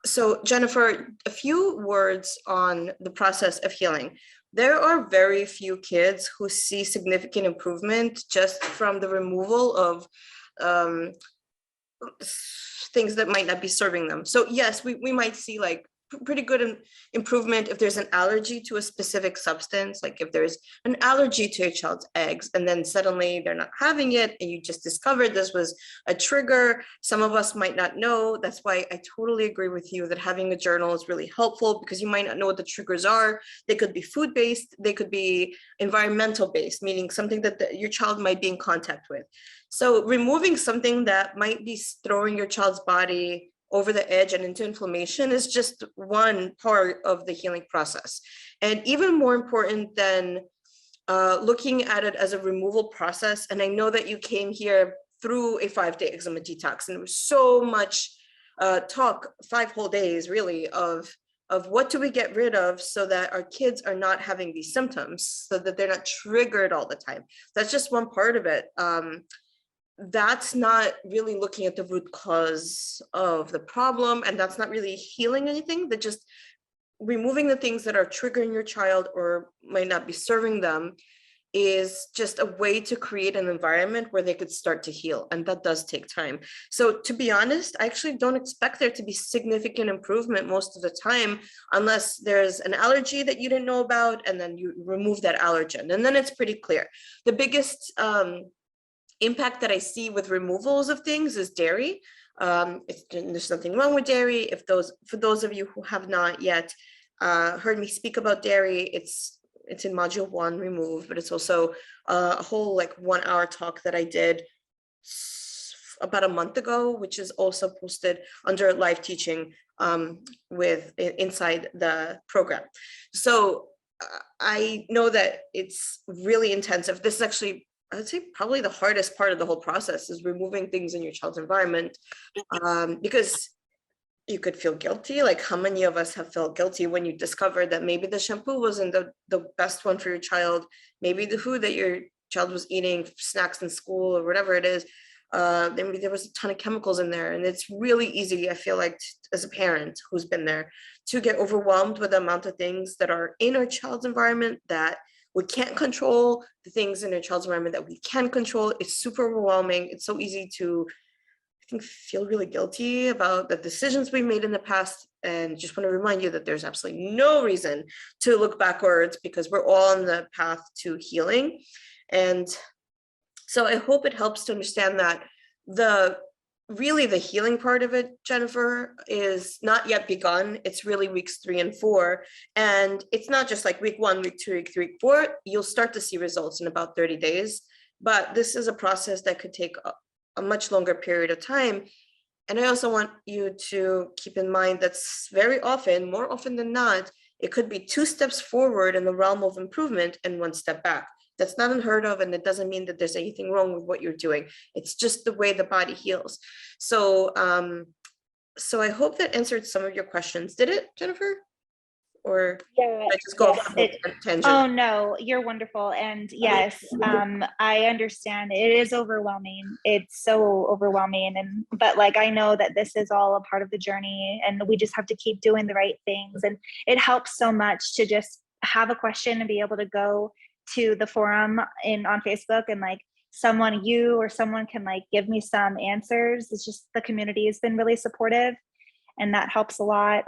So Jennifer, a few words on the process of healing. There are very few kids who see significant improvement just from the removal of um, things that might not be serving them. So yes, we might see like pretty good improvement if there's an allergy to a specific substance, like if there's an allergy to a child's eggs and then suddenly they're not having it and you just discovered this was a trigger. Some of us might not know. That's why I totally agree with you that having a journal is really helpful, because you might not know what the triggers are. They could be food-based, they could be environmental-based, meaning something that your child might be in contact with. So removing something that might be throwing your child's body over the edge and into inflammation is just one part of the healing process. And even more important than looking at it as a removal process, and I know that you came here through a 5-day eczema detox, and there was so much talk, 5 whole days really, of what do we get rid of so that our kids are not having these symptoms, so that they're not triggered all the time. That's just one part of it. That's not really looking at the root cause of the problem, and that's not really healing anything. That just removing the things that are triggering your child or might not be serving them is just a way to create an environment where they could start to heal, and that does take time. So to be honest, I actually don't expect there to be significant improvement most of the time, unless there's an allergy that you didn't know about and then you remove that allergen, and then it's pretty clear. The biggest impact that I see with removals of things is dairy. There's nothing wrong with dairy. For those of you who have not yet heard me speak about dairy, it's in module 1, remove, but it's also a whole like 1-hour talk that I did about a month ago, which is also posted under live teaching inside the program. So I know that it's really intensive. This is actually, I would say, probably the hardest part of the whole process, is removing things in your child's environment, because you could feel guilty. Like, how many of us have felt guilty when you discover that maybe the shampoo wasn't the best one for your child, maybe the food that your child was eating, snacks in school or whatever it is, maybe there was a ton of chemicals in there. And it's really easy, I feel like, as a parent who's been there, to get overwhelmed with the amount of things that are in our child's environment that we can't control, the things in our child's environment that we can control. It's super overwhelming. It's so easy to, I think, feel really guilty about the decisions we made in the past. And just want to remind you that there's absolutely no reason to look backwards, because we're all on the path to healing. And so I hope it helps to understand that really the healing part of it, Jennifer, is not yet begun. It's really weeks 3 and 4. And it's not just like week 1, week 2, week 3, week 4. You'll start to see results in about 30 days. But this is a process that could take a much longer period of time. And I also want you to keep in mind that very often, more often than not, it could be 2 steps forward in the realm of improvement and 1 step back. That's not unheard of, and it doesn't mean that there's anything wrong with what you're doing. It's just the way the body heals. So, so I hope that answered some of your questions. Did it, Jennifer? Or yeah, I just go off on a tangent? Oh no, you're wonderful. And yes, I understand. It is overwhelming. It's so overwhelming. But like, I know that this is all a part of the journey, and we just have to keep doing the right things. And it helps so much to just have a question and be able to go to the forum on Facebook, and like you or someone can like give me some answers. It's just, the community has been really supportive, and that helps a lot.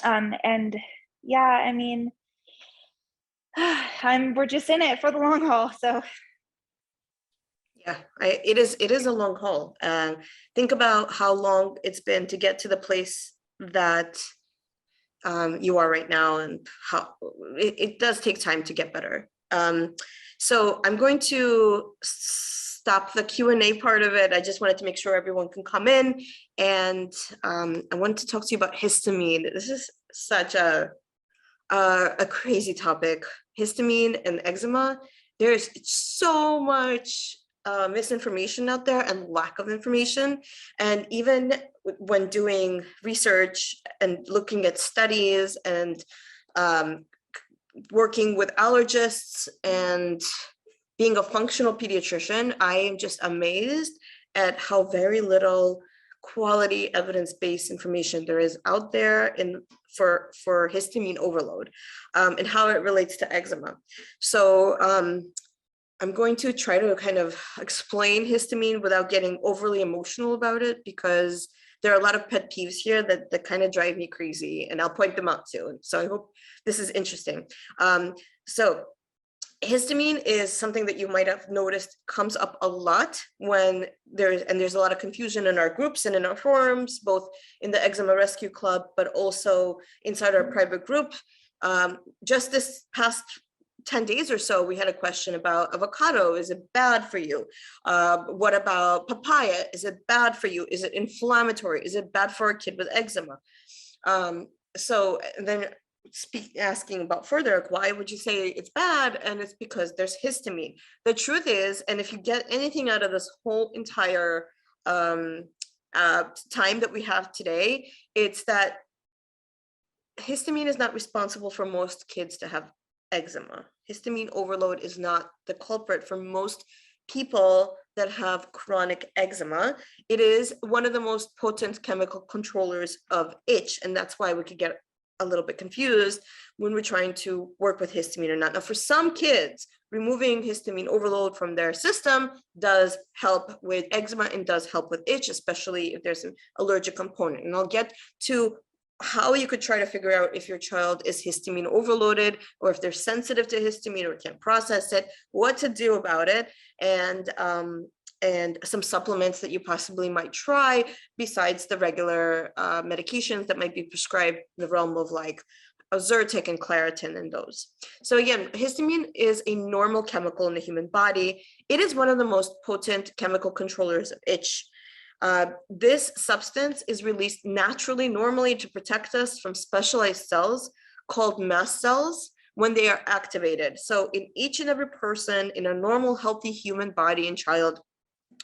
And yeah, I mean, we're just in it for the long haul. So yeah, it is a long haul. Think about how long it's been to get to the place that you are right now, and how it does take time to get better. So I'm going to stop the Q&A part of it. I just wanted to make sure everyone can come in, and I wanted to talk to you about histamine. This is such a crazy topic. Histamine and eczema. There's so much misinformation out there and lack of information. And even when doing research and looking at studies and working with allergists and being a functional pediatrician, I am just amazed at how very little quality evidence-based information there is out there for histamine overload, and how it relates to eczema. So I'm going to try to kind of explain histamine without getting overly emotional about it, because there are a lot of pet peeves here that kind of drive me crazy, and I'll point them out too. So I hope this is interesting. So histamine is something that you might have noticed comes up a lot when there's a lot of confusion in our groups and in our forums, both in the Eczema Rescue Club, but also inside our private group. Just this past 10 days or so, we had a question about avocado. Is it bad for you? What about papaya? Is it bad for you? Is it inflammatory? Is it bad for a kid with eczema? So then asking about further, why would you say it's bad? And it's because there's histamine. The truth is, and if you get anything out of this whole entire time that we have today, it's that histamine is not responsible for most kids to have eczema. Histamine overload is not the culprit for most people that have chronic eczema. It is one of the most potent chemical controllers of itch, and that's why we could get a little bit confused when we're trying to work with histamine or not. Now, for some kids, removing histamine overload from their system does help with eczema and does help with itch, especially if there's an allergic component. And I'll get to how you could try to figure out if your child is histamine overloaded, or if they're sensitive to histamine or can't process it, what to do about it, and some supplements that you possibly might try besides the regular medications that might be prescribed in the realm of like Zyrtec and Claritin and those. So again, histamine is a normal chemical in the human body. It is one of the most potent chemical controllers of itch. This substance is released naturally, normally, to protect us from specialized cells called mast cells when they are activated. So in each and every person in a normal, healthy human body and child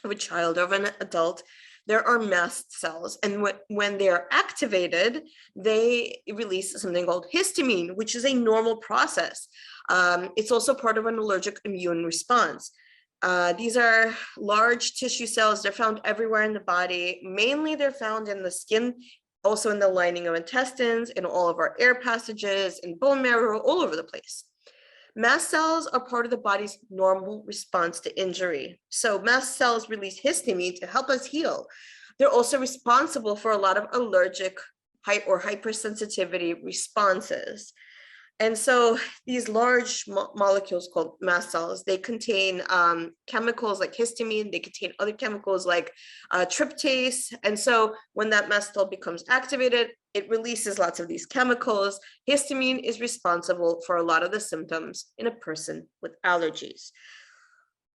of an adult, there are mast cells. And when they are activated, they release something called histamine, which is a normal process. It's also part of an allergic immune response. These are large tissue cells. They're found everywhere in the body. Mainly they're found in the skin, also in the lining of intestines, in all of our air passages, in bone marrow, all over the place. Mast cells are part of the body's normal response to injury. So mast cells release histamine to help us heal. They're also responsible for a lot of allergic or hypersensitivity responses. And so these large molecules called mast cells, they contain chemicals like histamine, they contain other chemicals like tryptase. And so when that mast cell becomes activated, it releases lots of these chemicals. Histamine is responsible for a lot of the symptoms in a person with allergies.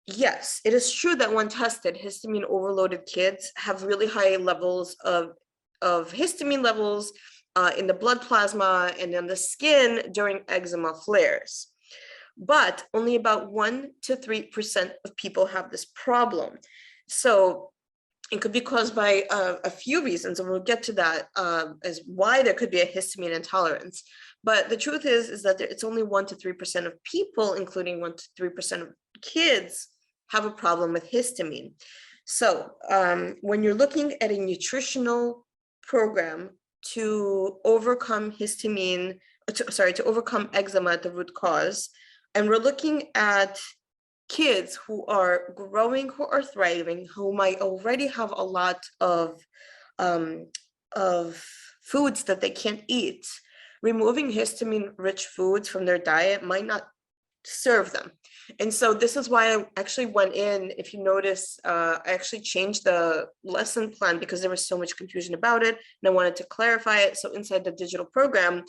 Yes, it is true that when tested, histamine overloaded kids have really high levels of histamine levels in the blood plasma and in the skin during eczema flares. But only about 1 to 3% of people have this problem. So it could be caused by a few reasons, and we'll get to that as why there could be a histamine intolerance. But the truth is that it's only 1 to 3% of people, including 1 to 3% of kids, have a problem with histamine. So when you're looking at a nutritional program to overcome to overcome eczema at the root cause, and we're looking at kids who are growing, who are thriving, who might already have a lot of foods that they can't eat, removing histamine-rich foods from their diet might not serve them. And so this is why I actually went in, if you notice, I actually changed the lesson plan because there was so much confusion about it, and I wanted to clarify it. So inside the digital program,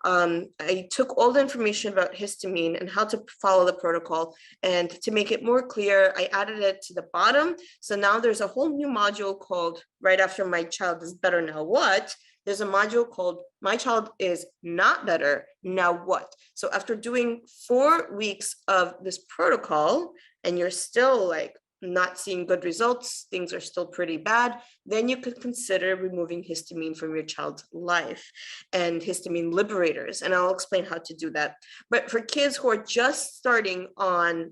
I took all the information about histamine and how to follow the protocol, and to make it more clear, I added it to the bottom. So now there's a whole new module called right after my child is better, now what? There's a module called My Child is Not Better, Now What? So after doing 4 weeks of this protocol, and you're still like not seeing good results, things are still pretty bad, then you could consider removing histamine from your child's life and histamine liberators. And I'll explain how to do that. But for kids who are just starting on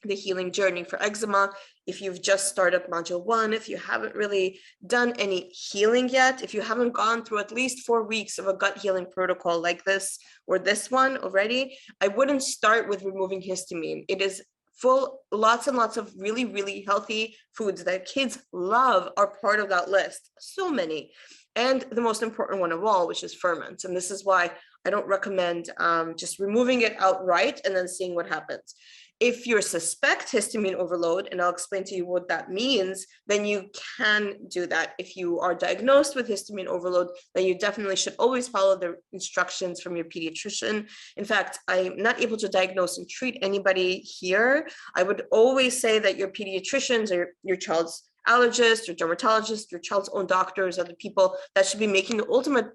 the healing journey for eczema. If you've just started module 1, if you haven't really done any healing yet, if you haven't gone through at least 4 weeks of a gut healing protocol like this or this one already, I wouldn't start with removing histamine. It is full, lots and lots of really, really healthy foods that kids love are part of that list. So many. And the most important one of all, which is ferments. And this is why I don't recommend just removing it outright and then seeing what happens. If you suspect histamine overload, and I'll explain to you what that means, then you can do that. If you are diagnosed with histamine overload, then you definitely should always follow the instructions from your pediatrician. In fact, I'm not able to diagnose and treat anybody here. I would always say that your pediatricians or your child's allergist or dermatologist, your child's own doctors are the people that should be making the ultimate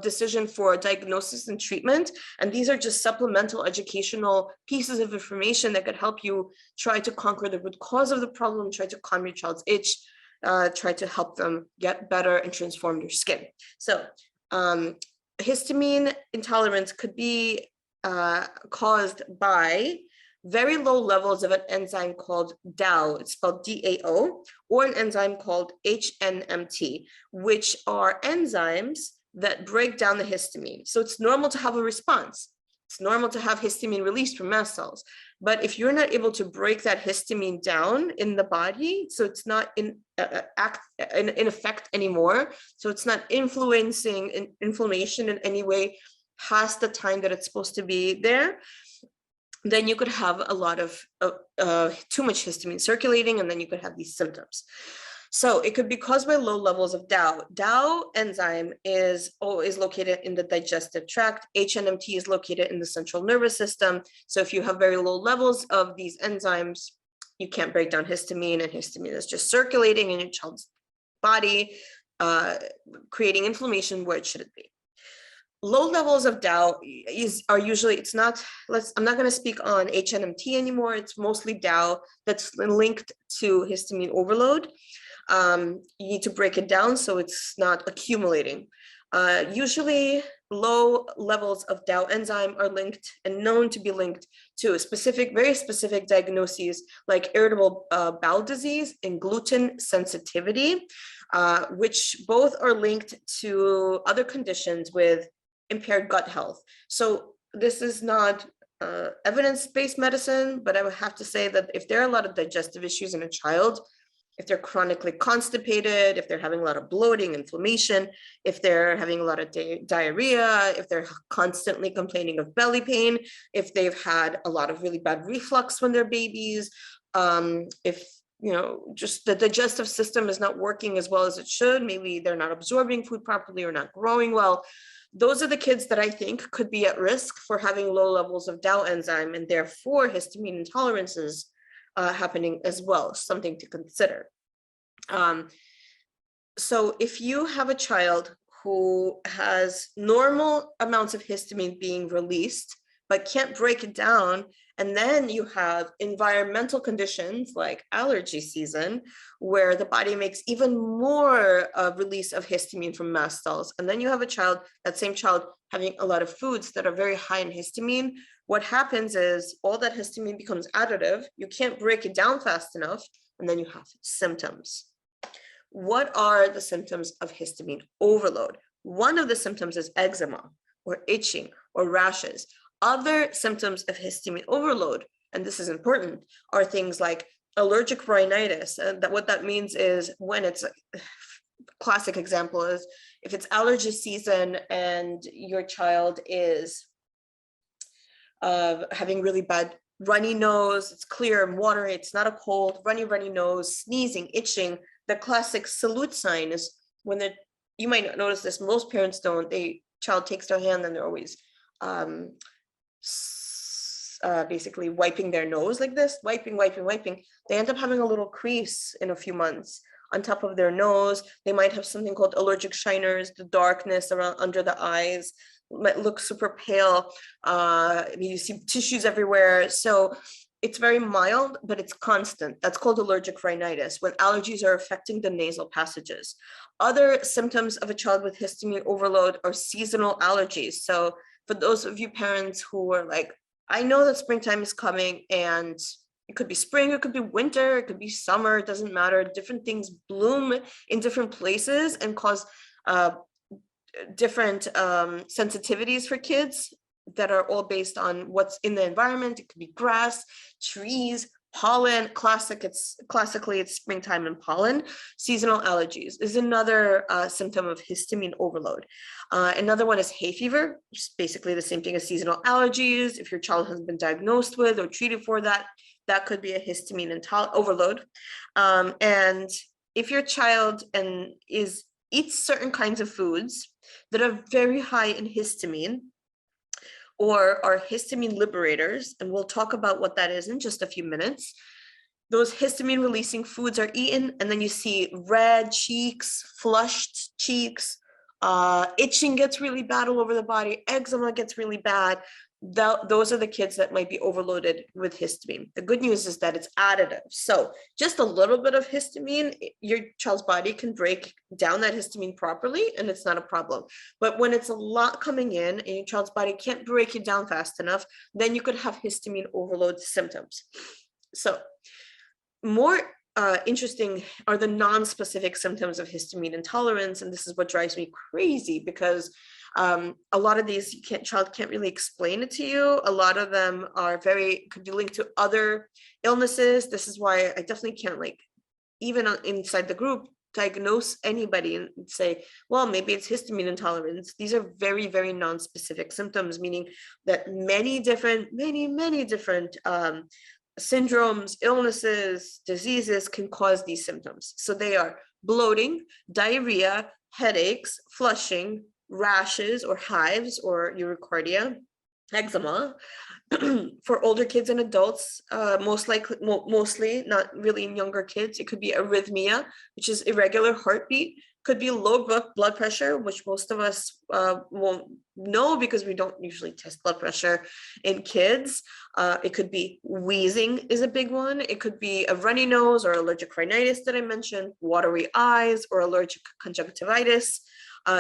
decision for diagnosis and treatment. And these are just supplemental educational pieces of information that could help you try to conquer the root cause of the problem, try to calm your child's itch, try to help them get better and transform their skin. So histamine intolerance could be caused by very low levels of an enzyme called DAO, it's spelled DAO, or an enzyme called HNMT, which are enzymes that break down the histamine. So it's normal to have a response. It's normal to have histamine released from mast cells. But if you're not able to break that histamine down in the body, so it's not in effect anymore, so it's not influencing inflammation in any way past the time that it's supposed to be there, then you could have a lot of too much histamine circulating, and then you could have these symptoms. So it could be caused by low levels of DAO. DAO enzyme is located in the digestive tract. HNMT is located in the central nervous system. So if you have very low levels of these enzymes, you can't break down histamine, and histamine is just circulating in your child's body, creating inflammation where it shouldn't be. Low levels of DAO are usually, I'm not going to speak on HNMT anymore. It's mostly DAO that's linked to histamine overload. You need to break it down so it's not accumulating. Usually low levels of DAO enzyme are linked and known to be linked to very specific diagnoses like irritable bowel disease and gluten sensitivity, which both are linked to other conditions with impaired gut health. So this is not evidence-based medicine, but I would have to say that if there are a lot of digestive issues in a child, if they're chronically constipated, if they're having a lot of bloating, inflammation, if they're having a lot of diarrhea, if they're constantly complaining of belly pain, if they've had a lot of really bad reflux when they're babies, if just the digestive system is not working as well as it should, maybe they're not absorbing food properly or not growing well, those are the kids that I think could be at risk for having low levels of DAO enzyme, and therefore histamine intolerances happening as well, something to consider. So if you have a child who has normal amounts of histamine being released, but can't break it down, and then you have environmental conditions like allergy season, where the body makes even more release of histamine from mast cells, and then you have that same child having a lot of foods that are very high in histamine, what happens is all that histamine becomes additive, you can't break it down fast enough, and then you have symptoms. What are the symptoms of histamine overload? One of the symptoms is eczema or itching or rashes. Other symptoms of histamine overload, and this is important, are things like allergic rhinitis. And what that means is when it's a classic example is if it's allergy season and your child is having really bad runny nose, it's clear and watery, it's not a cold, runny nose, sneezing, itching. The classic salute sign is when you might not notice this, most parents don't, child takes their hand and they're always basically wiping their nose like this, wiping. They end up having a little crease in a few months on top of their nose. They might have something called allergic shiners, the darkness around under the eyes, might look super pale. You see tissues everywhere. So it's very mild, but it's constant. That's called allergic rhinitis, when allergies are affecting the nasal passages. Other symptoms of a child with histamine overload are seasonal allergies. So for those of you parents who are like, I know that springtime is coming and it could be spring, it could be winter, it could be summer, it doesn't matter. Different things bloom in different places and cause different sensitivities for kids that are all based on what's in the environment. It could be grass, trees, pollen. Classically it's springtime and pollen. Seasonal allergies is another symptom of histamine overload. Another one is hay fever, which is basically the same thing as seasonal allergies. If your child has been diagnosed with or treated for that, that could be a histamine overload. And if your child eats certain kinds of foods that are very high in histamine or are histamine liberators, and we'll talk about what that is in just a few minutes. Those histamine releasing foods are eaten, and then you see red cheeks, flushed cheeks, itching gets really bad all over the body, eczema gets really bad. Those are the kids that might be overloaded with histamine. The good news is that it's additive. So just a little bit of histamine, your child's body can break down that histamine properly and it's not a problem. But when it's a lot coming in and your child's body can't break it down fast enough, then you could have histamine overload symptoms. So more interesting are the non-specific symptoms of histamine intolerance. And this is what drives me crazy, because a lot of these child can't really explain it to you. A lot of them could be linked to other illnesses. This is why I definitely can't, like, even inside the group, diagnose anybody and say, well, maybe it's histamine intolerance. These are very, very non-specific symptoms, meaning that many different syndromes, illnesses, diseases can cause these symptoms. So they are bloating, diarrhea, headaches, flushing, rashes or hives or urticaria, eczema. For older kids and adults, mostly, not really in younger kids, it could be arrhythmia, which is irregular heartbeat. Could be low blood pressure, which most of us won't know because we don't usually test blood pressure in kids. It could be wheezing is a big one. It could be a runny nose or allergic rhinitis that I mentioned, watery eyes or allergic conjunctivitis,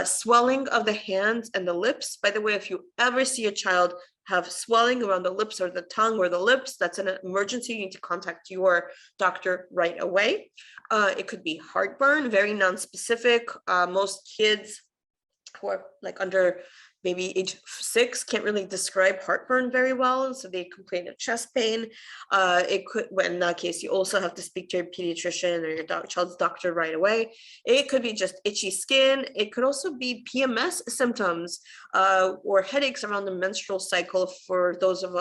swelling of the hands and the lips. By the way, if you ever see a child have swelling around the lips or the tongue or the lips, that's an emergency. You need to contact your doctor right away. It could be heartburn, very non-specific. Most kids who are like under maybe age 6 can't really describe heartburn very well, so they complain of chest pain. It could, in that case, you also have to speak to your pediatrician or your child's doctor right away. It could be just itchy skin. It could also be PMS symptoms or headaches around the menstrual cycle for those of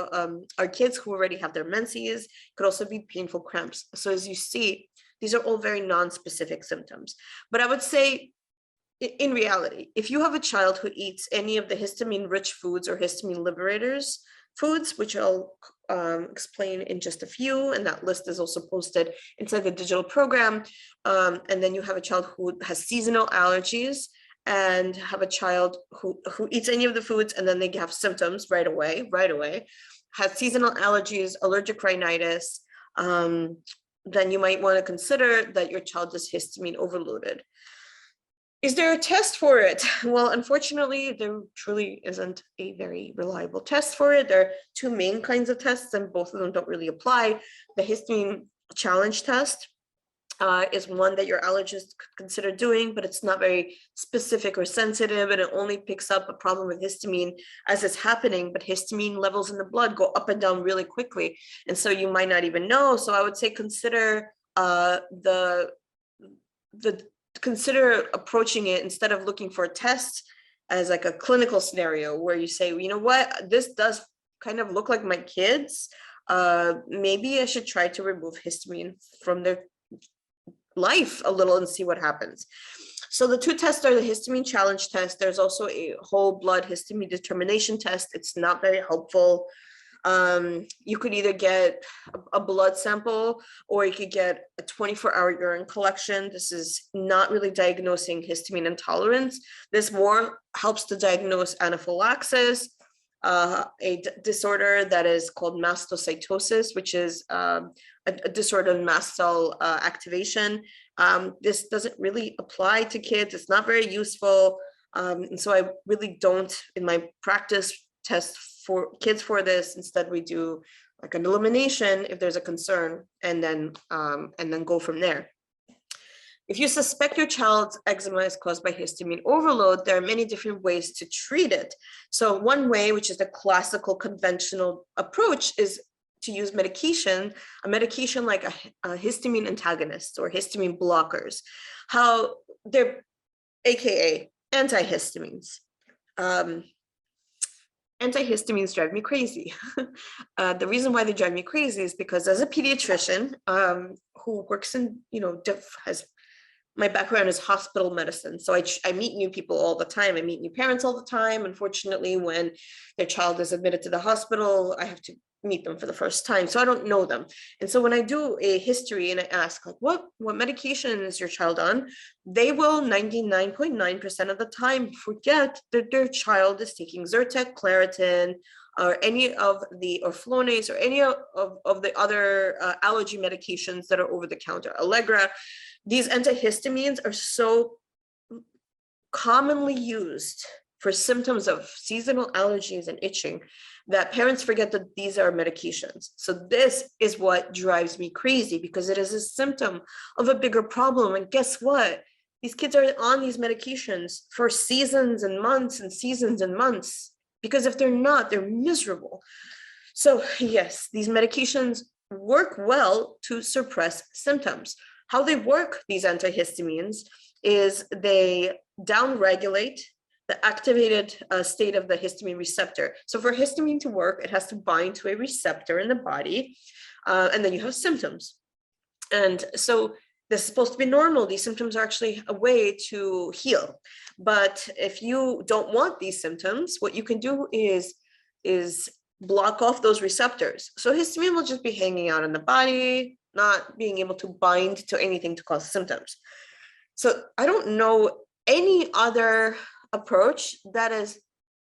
our kids who already have their menses. It could also be painful cramps. So as you see, these are all very non-specific symptoms. But I would say, in reality, if you have a child who eats any of the histamine-rich foods or histamine liberators foods, which I'll explain in just a few, and that list is also posted inside the digital program, and then you have a child who has seasonal allergies and have a child who eats any of the foods and then they have symptoms right away, has seasonal allergies, allergic rhinitis, then you might want to consider that your child is histamine overloaded. Is there a test for it? Well, unfortunately, there truly isn't a very reliable test for it. There are two main kinds of tests, and both of them don't really apply. The histamine challenge test is one that your allergist could consider doing, but it's not very specific or sensitive, and it only picks up a problem with histamine as it's happening, but histamine levels in the blood go up and down really quickly, and so you might not even know. So I would say consider consider approaching it, instead of looking for a test, as like a clinical scenario where you say, you know what, this does kind of look like my kids. Maybe I should try to remove histamine from their life a little and see what happens. So the two tests are the histamine challenge test. There's also a whole blood histamine determination test. It's not very helpful. You could either get a blood sample or you could get a 24-hour urine collection. This is not really diagnosing histamine intolerance. This more helps to diagnose anaphylaxis, a disorder that is called mastocytosis, which is a disorder of mast cell activation. This doesn't really apply to kids. It's not very useful. And so I really don't, in my practice, test for kids for this. Instead, we do like an elimination if there's a concern, and then go from there. If you suspect your child's eczema is caused by histamine overload, there are many different ways to treat it. So one way, which is the classical conventional approach, is to use medication, a medication like a histamine antagonist or histamine blockers. How they're AKA antihistamines. Antihistamines drive me crazy. The reason why they drive me crazy is because as a pediatrician who works in, my background is hospital medicine. So I meet new people all the time. I meet new parents all the time. Unfortunately, when their child is admitted to the hospital, I have to meet them for the first time. So I don't know them. And so when I do a history and I ask, like, what medication is your child on? They will 99.9% of the time forget that their child is taking Zyrtec, Claritin, or any of the, or Flonase, or any of the other allergy medications that are over the counter, Allegra. These antihistamines are so commonly used for symptoms of seasonal allergies and itching that parents forget that these are medications. So this is what drives me crazy, because it is a symptom of a bigger problem. And guess what? These kids are on these medications for seasons and months and seasons and months, because if they're not, they're miserable. So yes, these medications work well to suppress symptoms. How they work, these antihistamines, is they downregulate the activated state of the histamine receptor. So for histamine to work, it has to bind to a receptor in the body, and then you have symptoms. And so this is supposed to be normal. These symptoms are actually a way to heal. But if you don't want these symptoms, what you can do is block off those receptors. So histamine will just be hanging out in the body, not being able to bind to anything to cause symptoms. So I don't know any other approach that is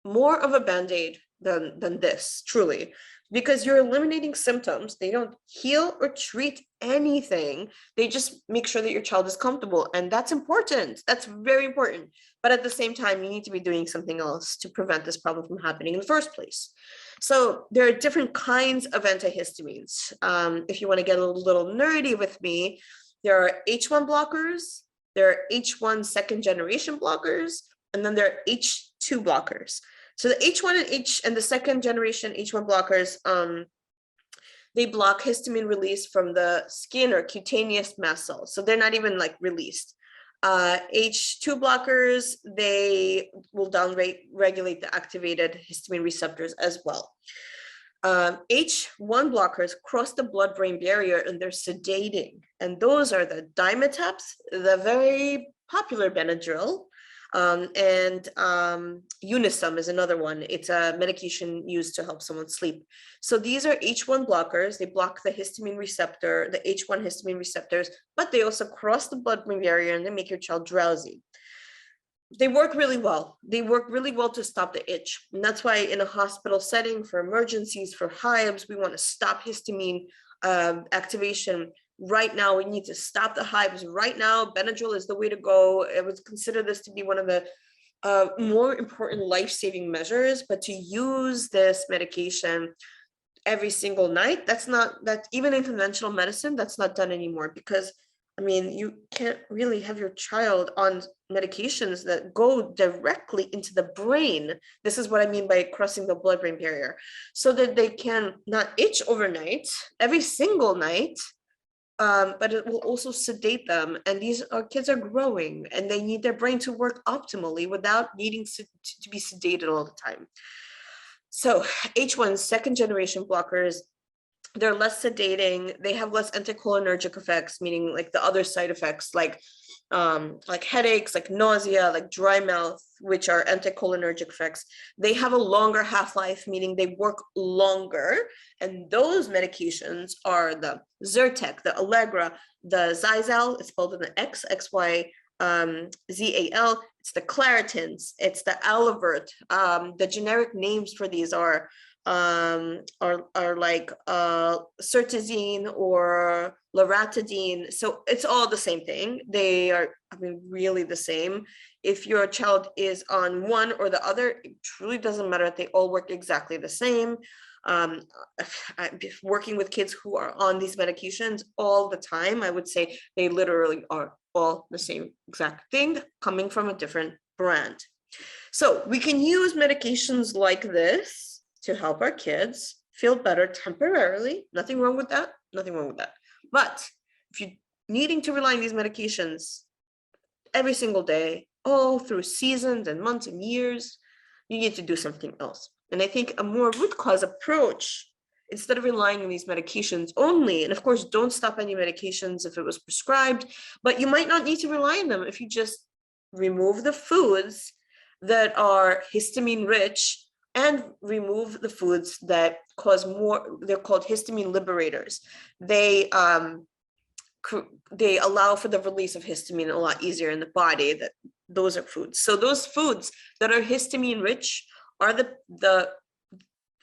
more of a band-aid than this, truly, because you're eliminating symptoms. They don't heal or treat anything. They just make sure that your child is comfortable, and that's important. That's very important. But at the same time, you need to be doing something else to prevent this problem from happening in the first place. So there are different kinds of antihistamines. If you want to get a little nerdy with me, there are H1 blockers, there are H1 second generation blockers, and then there are H2 blockers. So the H1 and the second generation H1 blockers, they block histamine release from the skin or cutaneous mast cells. So they're not even like released. H2 blockers, they will down-regulate the activated histamine receptors as well. H1 blockers cross the blood-brain barrier and they're sedating. And those are the Dimetaps, the very popular Benadryl, and Unisum is another one. It's a medication used to help someone sleep. So these are H1 blockers. They block the histamine receptor, the H1 histamine receptors, but they also cross the blood-brain barrier and they make your child drowsy. They work really well. They work really well to stop the itch. And that's why in a hospital setting for emergencies, for hives, we want to stop histamine activation. Right now, we need to stop the hives. Right now, Benadryl is the way to go. I would consider this to be one of the more important life-saving measures, but to use this medication every single night, that's even in conventional medicine, that's not done anymore, because I mean, you can't really have your child on medications that go directly into the brain. This is what I mean by crossing the blood-brain barrier, so that they can not itch overnight, every single night, but it will also sedate them. And our kids are growing and they need their brain to work optimally without needing to be sedated all the time. So H1 second generation blockers, they're less sedating, they have less anticholinergic effects, meaning like the other side effects, like headaches, like nausea, like dry mouth, which are anticholinergic effects. They have a longer half-life, meaning they work longer. And those medications are the Zyrtec, the Allegra, the Zizal, it's spelled in the XY, ZAL, it's the Claritins, it's the Alavert. The generic names for these are are like cetazine or loratadine. So it's all the same thing. They are, I mean, really the same. If your child is on one or the other, it truly doesn't matter. They all work exactly the same. Working with kids who are on these medications all the time, I would say they literally are all the same exact thing coming from a different brand. So we can use medications like this to help our kids feel better temporarily. Nothing wrong with that. Nothing wrong with that. But if you're needing to rely on these medications every single day, all through seasons and months and years, you need to do something else. And I think a more root cause approach, instead of relying on these medications only, and of course, don't stop any medications if it was prescribed, but you might not need to rely on them if you just remove the foods that are histamine rich and remove the foods that cause more, they're called histamine liberators. They allow for the release of histamine a lot easier in the body. That those are foods. So those foods that are histamine rich are the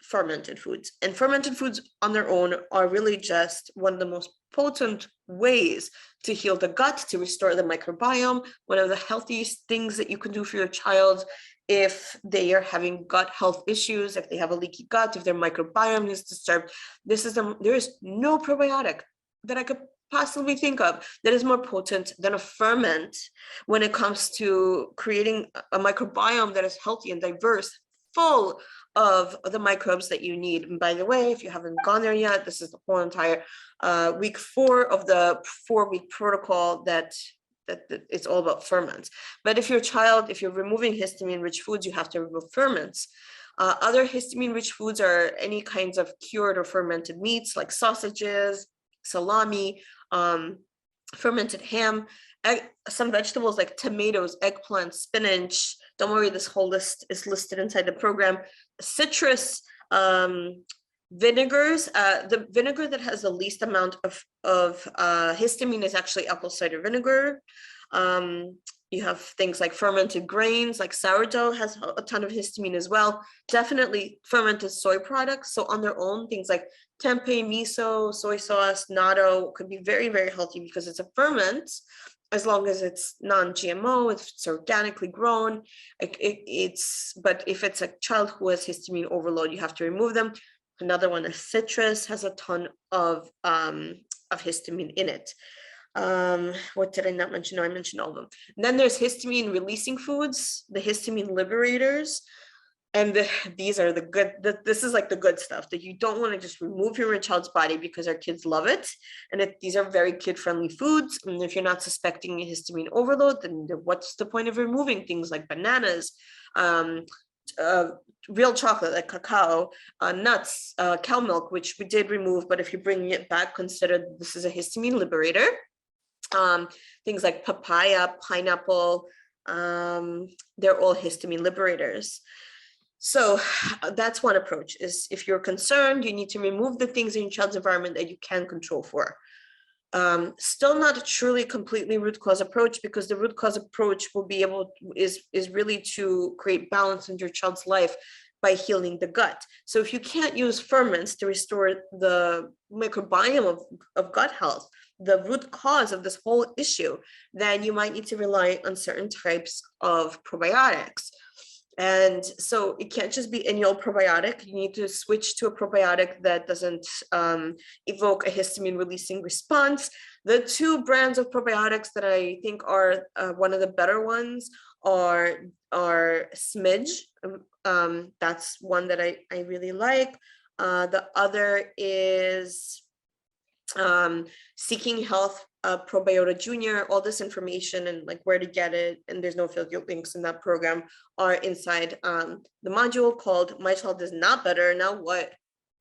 fermented foods, and fermented foods on their own are really just one of the most potent ways to heal the gut, to restore the microbiome. One of the healthiest things that you can do for your child if they are having gut health issues, if they have a leaky gut, if their microbiome is disturbed. There is no probiotic that I could possibly think of that is more potent than a ferment when it comes to creating a microbiome that is healthy and diverse, full of the microbes that you need. And by the way, if you haven't gone there yet, this is the whole entire week 4 of the 4-week protocol that it's all about ferments. But if you're removing histamine rich foods, you have to remove ferments. Other histamine rich foods are any kinds of cured or fermented meats like sausages, salami, fermented ham, some vegetables like tomatoes, eggplant, spinach. Don't worry, this whole list is listed inside the program. Citrus, vinegars. The vinegar that has the least amount of histamine is actually apple cider vinegar. You have things like fermented grains, like sourdough has a ton of histamine as well. Definitely fermented soy products. So on their own, things like tempeh, miso, soy sauce, natto could be very, very healthy because it's a ferment, as long as it's non-GMO, if it's organically grown. But if it's a child who has histamine overload, you have to remove them. Another one is citrus, has a ton of histamine in it. What did I not mention? No, I mentioned all of them. And then there's histamine releasing foods, the histamine liberators. And these are the good, this is like the good stuff that you don't want to just remove from your child's body because our kids love it. And these are very kid-friendly foods. And if you're not suspecting a histamine overload, then what's the point of removing things like bananas, real chocolate like cacao, nuts, cow milk, which we did remove, but if you're bringing it back, consider this is a histamine liberator. Things like papaya, pineapple, they're all histamine liberators. So that's one approach, is if you're concerned, you need to remove the things in your child's environment that you can control for. Still not a truly completely root cause approach, because the root cause approach will be is really to create balance in your child's life by healing the gut. So if you can't use ferments to restore the microbiome of gut health, the root cause of this whole issue, then you might need to rely on certain types of probiotics. And so it can't just be any old probiotic. You need to switch to a probiotic that doesn't evoke a histamine releasing response. The 2 brands of probiotics that I think are one of the better ones are Smidge. That's one that I really like. The other is Seeking Health, Probiota Junior. All this information and like where to get it, and there's no affiliate links in that program, are inside the module called My Child Is Not Better, Now What?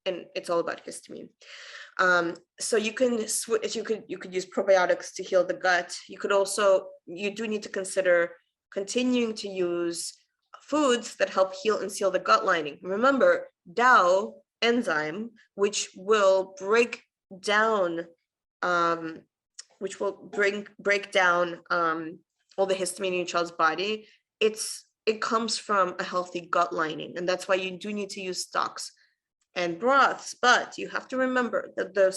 And it's all about histamine. So you can switch, you could use probiotics to heal the gut. You do need to consider continuing to use foods that help heal and seal the gut lining. Remember, DAO enzyme, which will break down break down all the histamine in your child's body. It comes from a healthy gut lining, and that's why you do need to use stocks and broths, but you have to remember that the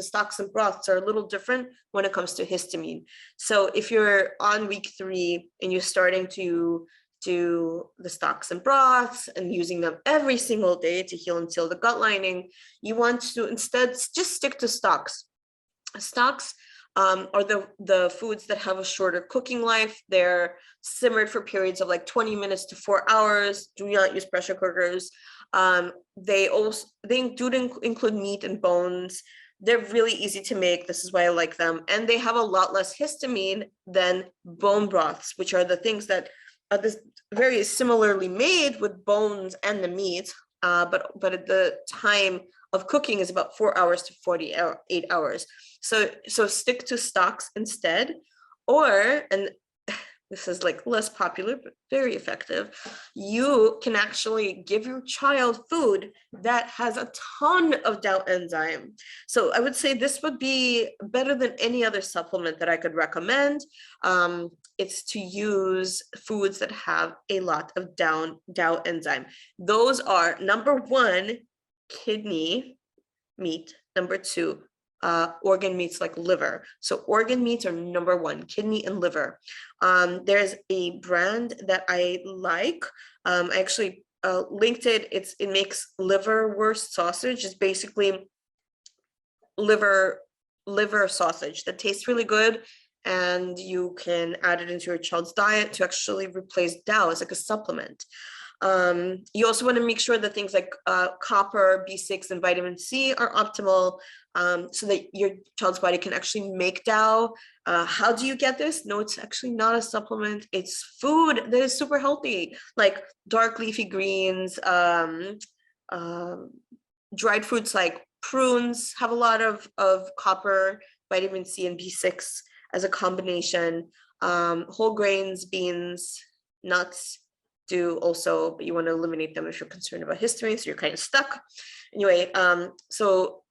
stocks and broths are a little different when it comes to histamine. So if you're on week 3 and you're starting to do the stocks and broths and using them every single day to heal and seal the gut lining, you want to instead just stick to stocks. Stocks are the foods that have a shorter cooking life. They're simmered for periods of like 20 minutes to 4 hours. Do not use pressure cookers. They do include meat and bones. They're really easy to make. This is why I like them. And they have a lot less histamine than bone broths, which are the things that are this very similarly made with bones and the meat. But at the time of cooking is about 4 hours to 48 hours. So stick to stocks instead, or, and this is like less popular, but very effective, you can actually give your child food that has a ton of DOW enzyme. So I would say this would be better than any other supplement that I could recommend. It's to use foods that have a lot of DOW enzyme. Those are, number 1, kidney meat, number 2, organ meats like liver. So organ meats are number 1, kidney and liver. There's a brand that I like. I actually linked it. It makes liverwurst sausage. It's basically liver sausage that tastes really good, and you can add it into your child's diet to actually replace DOW as like a supplement. You also want to make sure that things like copper, B6, and vitamin C are optimal, so that your child's body can actually make DOW. How do you get this? No, it's actually not a supplement. It's food that is super healthy, like dark leafy greens, dried fruits like prunes have a lot of copper, vitamin C, and B6 as a combination. Whole grains, beans, nuts do also, but you want to eliminate them if you're concerned about histamine, so you're kind of stuck. Anyway, so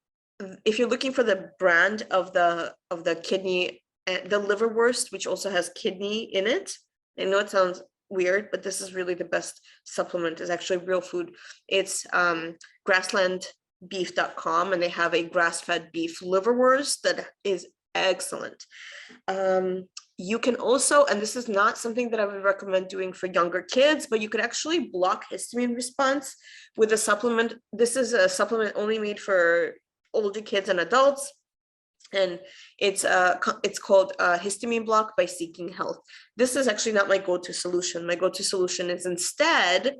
if you're looking for the brand of the kidney, the liverwurst, which also has kidney in it, I know it sounds weird, but this is really the best supplement. Is actually real food. It's grasslandbeef.com, and they have a grass-fed beef liverwurst that is excellent. You can also, and this is not something that I would recommend doing for younger kids, but you could actually block histamine response with a supplement. This is a supplement only made for older kids and adults, and it's called Histamine Block by Seeking Health. This is actually not my go-to solution. My go-to solution is instead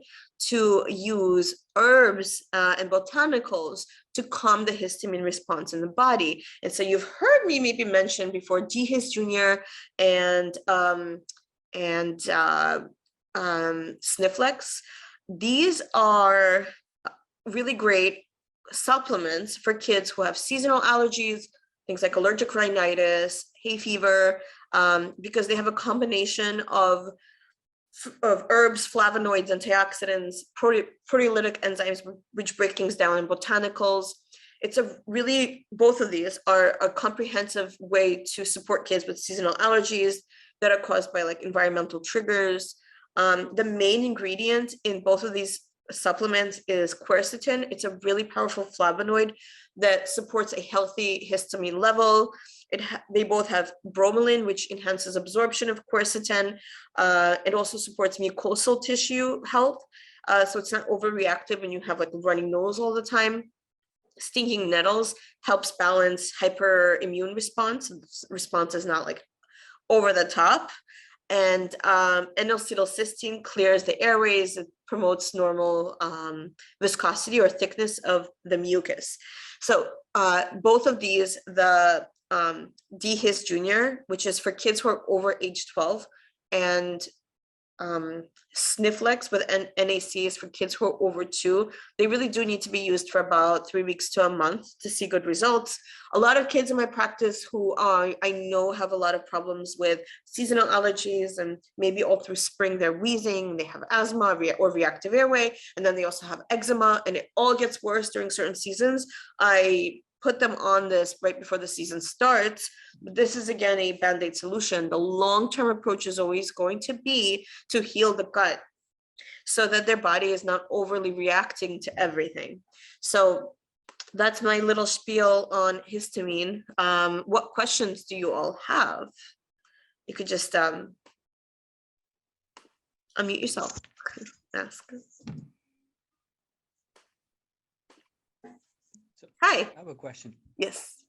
to use herbs and botanicals to calm the histamine response in the body. And so you've heard me maybe mention before D-His Jr. and Sniflex. These are really great supplements for kids who have seasonal allergies, things like allergic rhinitis, hay fever, because they have a combination of herbs, flavonoids, antioxidants, proteolytic enzymes, which break things down in botanicals. It's both of these are a comprehensive way to support kids with seasonal allergies that are caused by like environmental triggers. The main ingredient in both of these supplements is quercetin. It's a really powerful flavonoid that supports a healthy histamine level. They both have bromelain, which enhances absorption of quercetin. It also supports mucosal tissue health, so it's not overreactive when you have like a runny nose all the time. Stinging nettles helps balance hyperimmune response. Response is not like over the top. And N-acetylcysteine clears the airways. It promotes normal viscosity or thickness of the mucus. So both of these, the D-His Jr., which is for kids who are over age 12, and Sniflex with NAC is for kids who are over 2. They really do need to be used for about 3 weeks to a month to see good results. A lot of kids in my practice who I know have a lot of problems with seasonal allergies, and maybe all through spring they're wheezing, they have asthma or reactive airway, and then they also have eczema, and it all gets worse during certain seasons. I put them on this right before the season starts. But this is, again, a Band-Aid solution. The long-term approach is always going to be to heal the gut so that their body is not overly reacting to everything. So that's my little spiel on histamine. What questions do you all have? You could just unmute yourself, ask. So Hi. I have a question. Yes.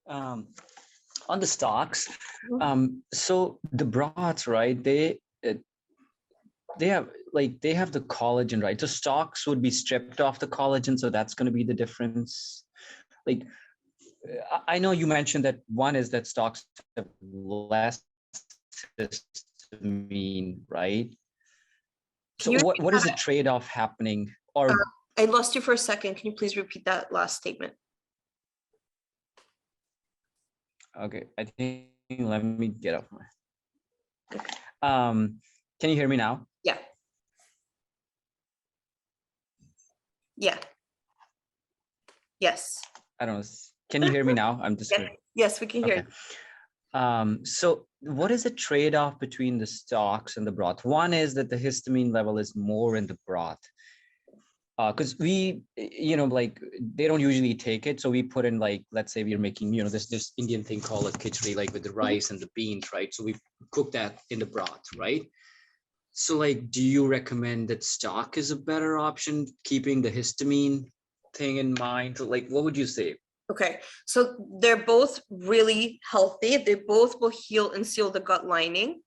On the stocks, Mhm. so the broths, right? They have the collagen, right? So stocks would be stripped off the collagen, so that's going to be the difference. Like, I know you mentioned that one is that stocks have less histamine, right? Can So you what is the repeat trade-off happening? that? Or I lost you for a second. Can you please repeat that last statement? okay, I think let me get off my. Can you hear me now? Yeah. Yeah. Yes. I don't know. Can you hear me now? I'm just Yeah. Yes, we can hear okay. you. So what is the trade-off between the stocks and the broth? One is that the histamine level is more in the broth. Because we, like they don't usually take it. So we put in, like, let's say we're making, this Indian thing called a khichdi, like with the rice and the beans, right? So we cook that in the broth, right? So like, do you recommend that stock is a better option, keeping the histamine thing in mind? So like, what would you say? Okay, so they're both really healthy. They both will heal and seal the gut lining.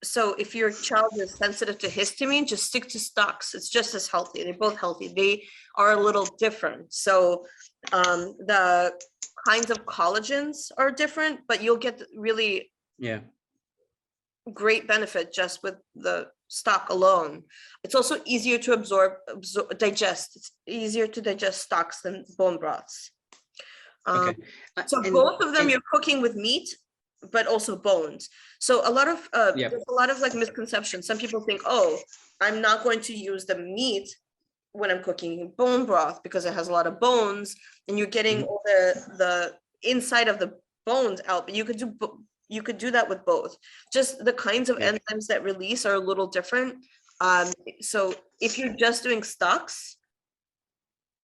So if your child is sensitive to histamine, just stick to stocks. It's just as healthy. They're both healthy. They are a little different. So the kinds of collagens are different, but you'll get really Yeah. great benefit just with the stock alone. It's also easier to digest. It's easier to digest stocks than bone broths. Okay. So both of them you're cooking with meat, but also bones. So a lot of Yeah. there's a lot of like misconceptions. Some people think, oh, I'm not going to use the meat when I'm cooking bone broth because it has a lot of bones, and you're getting all the inside of the bones out. But you could do that with both. Just the kinds of Yeah. enzymes that release are a little different. So if you're just doing stocks,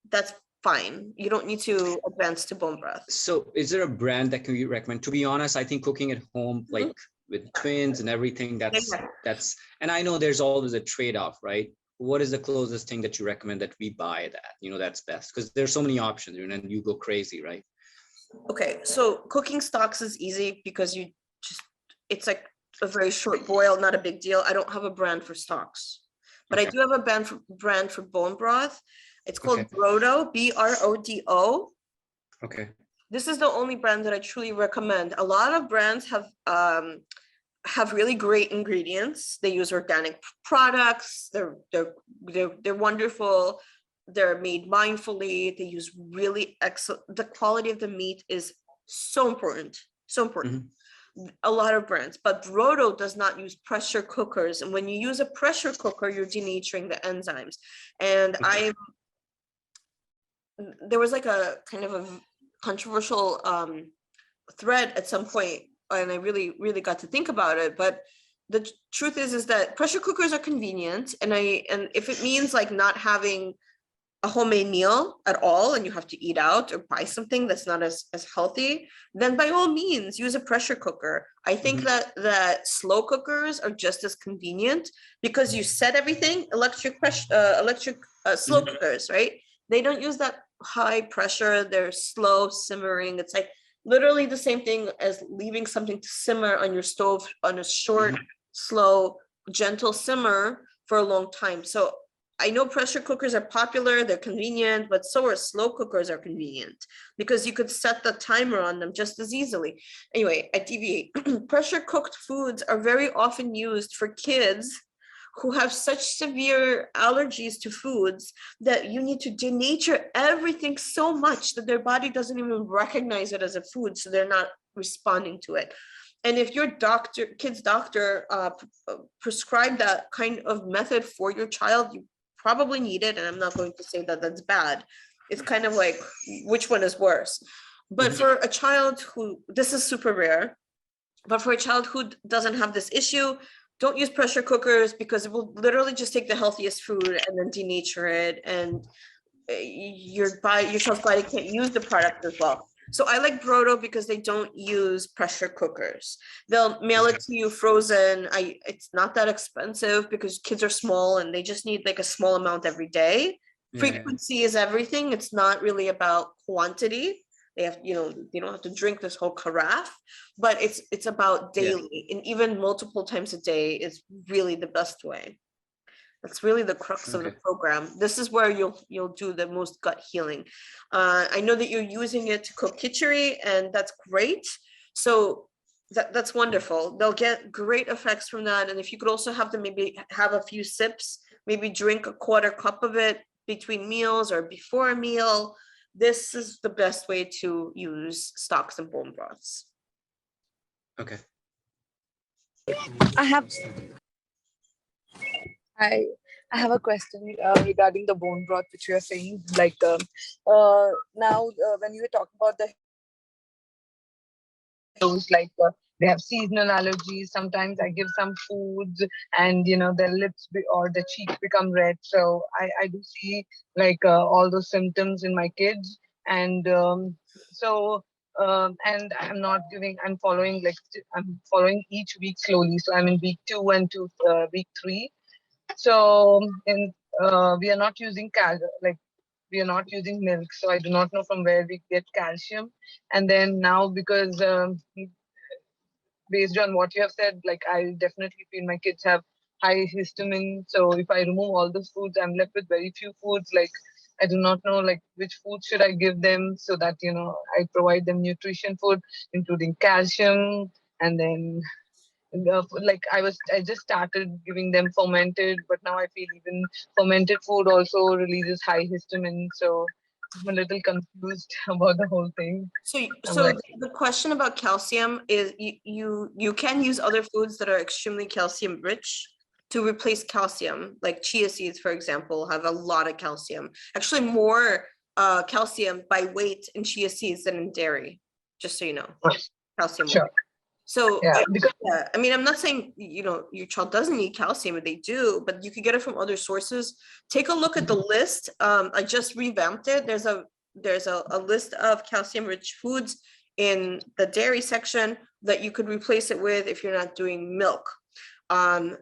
that's fine. You don't need to advance to bone broth. So is there a brand that can you recommend? To be honest, I think cooking at home, like with twins and everything, that's, and I know there's always a trade-off, right? What is the closest thing that you recommend that we buy that, that's best? Because there's so many options, and you go crazy, right? Okay, so cooking stocks is easy because it's like a very short boil, not a big deal. I don't have a brand for stocks, but I do have a brand for bone broth. It's called Brodo, Brodo. Okay. This is the only brand that I truly recommend. A lot of brands have really great ingredients. They use organic products. They're wonderful. They're made mindfully. They use really excellent. The quality of the meat is so important. So important. A lot of brands, but Brodo does not use pressure cookers. And when you use a pressure cooker, you're denaturing the enzymes. And there was like a kind of a controversial thread at some point, and I really, really got to think about it. But the truth is that pressure cookers are convenient, and if it means like not having a homemade meal at all and you have to eat out or buy something that's not as healthy, then by all means use a pressure cooker. I think that slow cookers are just as convenient because you set everything. Electric slow cookers, right? They don't use that high pressure. They're slow simmering. It's like literally the same thing as leaving something to simmer on your stove on a short, slow, gentle simmer for a long time. So I know pressure cookers are popular, they're convenient, but so are slow cookers are convenient because you could set the timer on them just as easily. Anyway, I deviate. Pressure cooked foods are very often used for kids who have such severe allergies to foods that you need to denature everything so much that their body doesn't even recognize it as a food, so they're not responding to it. And if your kid's doctor prescribed that kind of method for your child, you probably need it. And I'm not going to say that that's bad. It's kind of like, which one is worse? But for a child who, this is super rare, but for a child who doesn't have this issue, don't use pressure cookers because it will literally just take the healthiest food and then denature it, and your child's body can't use the product as well. So I like Brodo because they don't use pressure cookers. They'll mail it to you frozen. It's not that expensive because kids are small and they just need like a small amount every day. Frequency is everything. It's not really about quantity. They have, they don't have to drink this whole carafe, but it's about daily, and even multiple times a day is really the best way. That's really the crux of the program. This is where you'll do the most gut healing. I know that you're using it to cook khichdi, and that's great. So that's wonderful. They'll get great effects from that. And if you could also have them maybe have a few sips, maybe drink a quarter cup of it between meals or before a meal, this is the best way to use stocks and bone broths. Okay. I have a question regarding the bone broth, which you are saying. Like now, when you were talking about those, like they have seasonal allergies. Sometimes I give some foods, and their lips or the cheeks become red. So I do see like all those symptoms in my kids, and and I'm following each week slowly. So I'm in week 2 and week 3. So we are not using we are not using milk, so I do not know from where we get calcium. And then now, because based on what you have said, like I definitely feel my kids have high histamine. So if I remove all those foods, I'm left with very few foods. Like I do not know like which food should I give them so that I provide them nutrition food, including calcium, and then I just started giving them fermented, but now I feel even fermented food also releases high histamine. So I'm a little confused about the whole thing. So the question about calcium is you can use other foods that are extremely calcium rich to replace calcium. Like chia seeds, for example, have a lot of calcium. Actually, more calcium by weight in chia seeds than in dairy. Just so you know, calcium. Sure. So I mean, I'm not saying your child doesn't need calcium, but they do, but you could get it from other sources. Take a look at the list. I just revamped it. There's a list of calcium rich foods in the dairy section that you could replace it with if you're not doing milk. The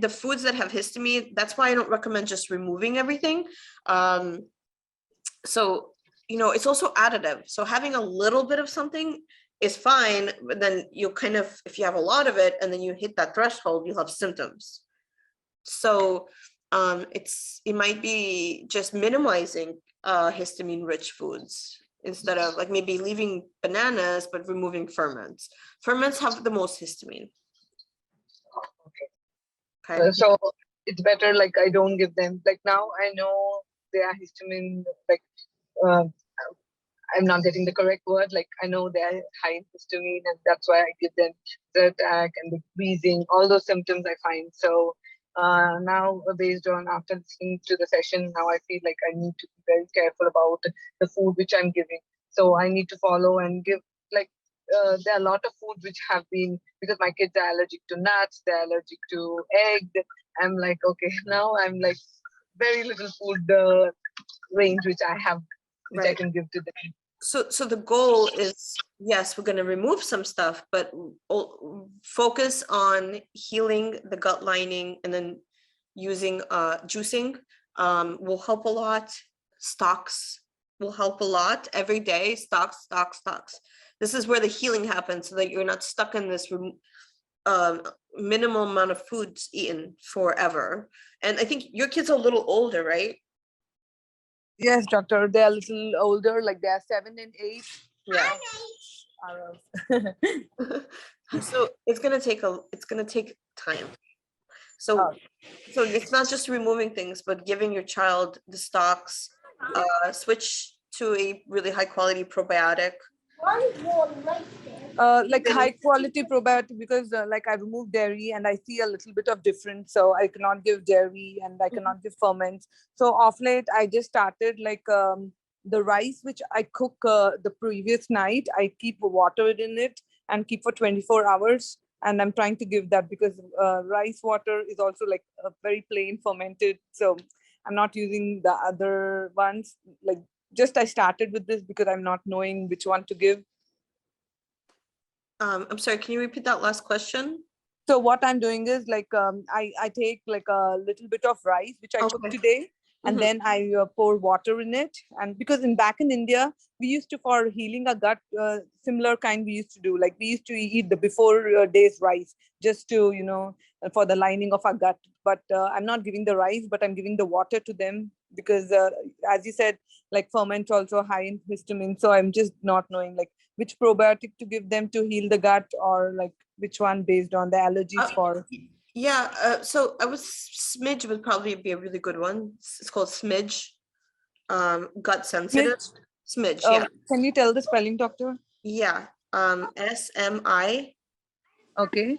foods that have histamine, that's why I don't recommend just removing everything. So it's also additive. So having a little bit of something is fine, but then you'll kind of, if you have a lot of it and then you hit that threshold, you'll have symptoms. So it might be just minimizing histamine rich foods instead of like maybe leaving bananas but removing ferments. Ferments have the most histamine. Okay. So it's better like I don't give them, like now I know they are histamine, like I'm not getting the correct word. Like I know they're high in histamine, and that's why I give them the attack and the wheezing, all those symptoms I find. So now, based on after listening to the session, now I feel like I need to be very careful about the food which I'm giving. So I need to follow and give like there are a lot of food which have been, because my kids are allergic to nuts, they're allergic to egg. I'm like, okay, now I'm like very little food range which I have. Which I can give to them. So the goal is, yes, we're going to remove some stuff, but focus on healing the gut lining, and then using juicing will help a lot. Stocks will help a lot every day. Stocks. This is where the healing happens, so that you're not stuck in this minimal amount of foods eaten forever. And I think your kids are a little older, right? Yes, doctor. They're a little older, like they're 7 and 8. Yeah. So it's gonna take time. So it's not just removing things, but giving your child the stocks. Switch to a really high quality probiotic. Like high quality probiotic, because like I remove dairy and I see a little bit of difference, so I cannot give dairy and I cannot give ferments. So off late I just started like the rice which I cook the previous night, I keep water in it and keep for 24 hours. and I'm trying to give that because rice water is also like a very plain fermented. So I'm not using the other ones. Like just I started with this because I'm not knowing which one to give. I'm sorry, can you repeat that last question? So what I'm doing is like I take like a little bit of rice which I cooked Okay. today, and Mhm. then I pour water in it. And because back in India, we used to, for healing a gut, similar kind we used to do. Like we used to eat the before days rice just to, you know, for the lining of our gut. But I'm not giving the rice, but I'm giving the water to them because as you said, like ferment also high in histamine. So I'm just not knowing like which probiotic to give them to heal the gut, or like which one based on the allergies for. Yeah, so I was Smidge would probably be a really good one. It's called Smidge. Gut sensitive. Smidge, yeah. Can you tell the spelling, doctor? Yeah. SMIDGE. Okay,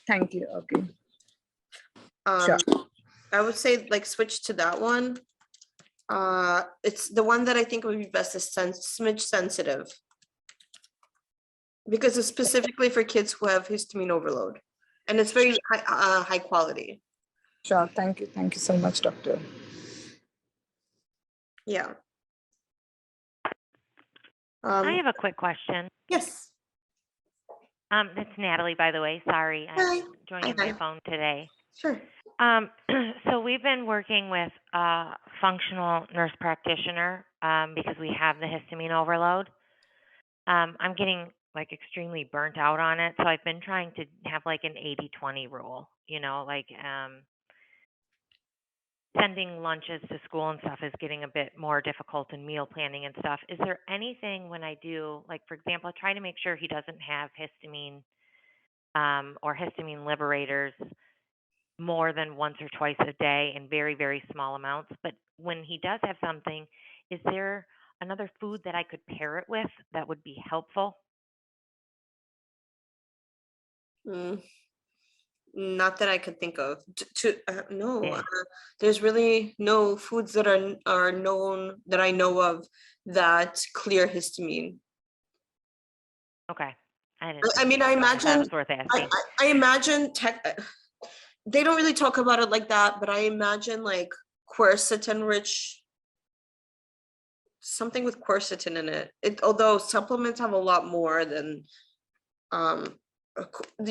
thank you. Okay, sure. I would say like switch to that one. It's the one that I think would be best is Smidge sensitive. Because it's specifically for kids who have histamine overload. And it's very high quality. Sure, thank you. Thank you so much, doctor. Yeah. I have a quick question. Yes. It's Natalie, by the way. Sorry, Hi. I'm joining by Hi. phone today. Sure. So we've been working with a functional nurse practitioner because we have the histamine overload. I'm getting like extremely burnt out on it, so I've been trying to have like an 80-20 rule, you know, like sending lunches to school and stuff is getting a bit more difficult, and meal planning and stuff. Is there anything when I do, like, for example, I try to make sure he doesn't have histamine or histamine liberators more than once or twice a day in very, very small amounts. But when he does have something, is there another food that I could pair it with that would be helpful? Not that I could think of. No, Yeah. there's really no foods that are known that I know of that clear histamine. Okay. I didn't I mean, think I so, but I thought imagine, it was worth asking. I imagine they don't really talk about it like that, but I imagine like quercetin rich, something with quercetin in it. Although supplements have a lot more than,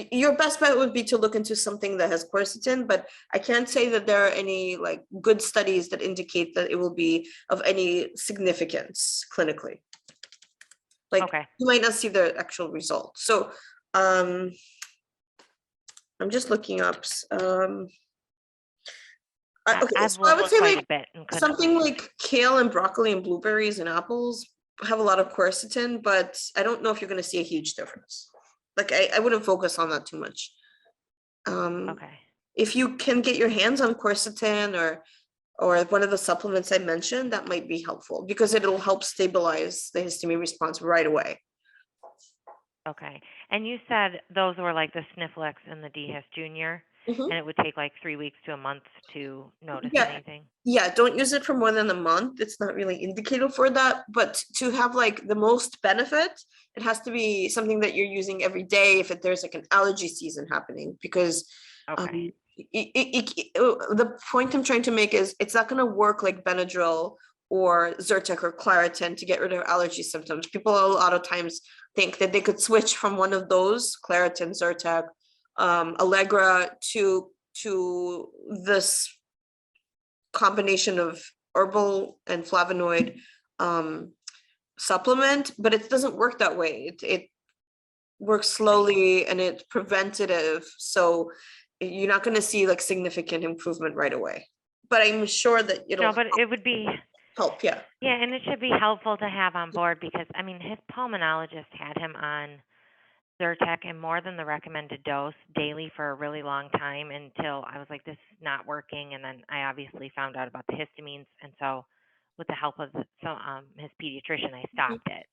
your best bet would be to look into something that has quercetin, but I can't say that there are any like good studies that indicate that it will be of any significance clinically. Like Okay. you might not see the actual result. So I'm just looking up. Okay, I've so I would looked say quite like a bit and couldn't something find. like kale and broccoli and blueberries and apples have a lot of quercetin, but I don't know if you're going to see a huge difference. Like I wouldn't focus on that too much. Okay. If you can get your hands on quercetin or one of the supplements I mentioned, that might be helpful because it'll help stabilize the histamine response right away. Okay. And you said those were like the Snifflex and the DHIS Junior, Mhm. and it would take like 3 weeks to a month to notice Yeah. anything? Yeah, don't use it for more than a month. It's not really indicated for that, but to have like the most benefit, it has to be something that you're using every day if there's like an allergy season happening, because Okay. the point I'm trying to make is it's not going to work like Benadryl or Zyrtec or Claritin to get rid of allergy symptoms. People a lot of times think that they could switch from one of those, Claritin, Zyrtec, Allegra, to this combination of herbal and flavonoid supplement, but it doesn't work that way. It works slowly and it's preventative, so you're not going to see like significant improvement right away, but I'm sure that it'll No, but it would be, help. Yeah. yeah, and it should be helpful to have on board because, I mean, his pulmonologist had him on Zyrtec and more than the recommended dose daily for a really long time until I was like, this is not working. And then I obviously found out about the histamines. And so, with the help of his pediatrician, I stopped it.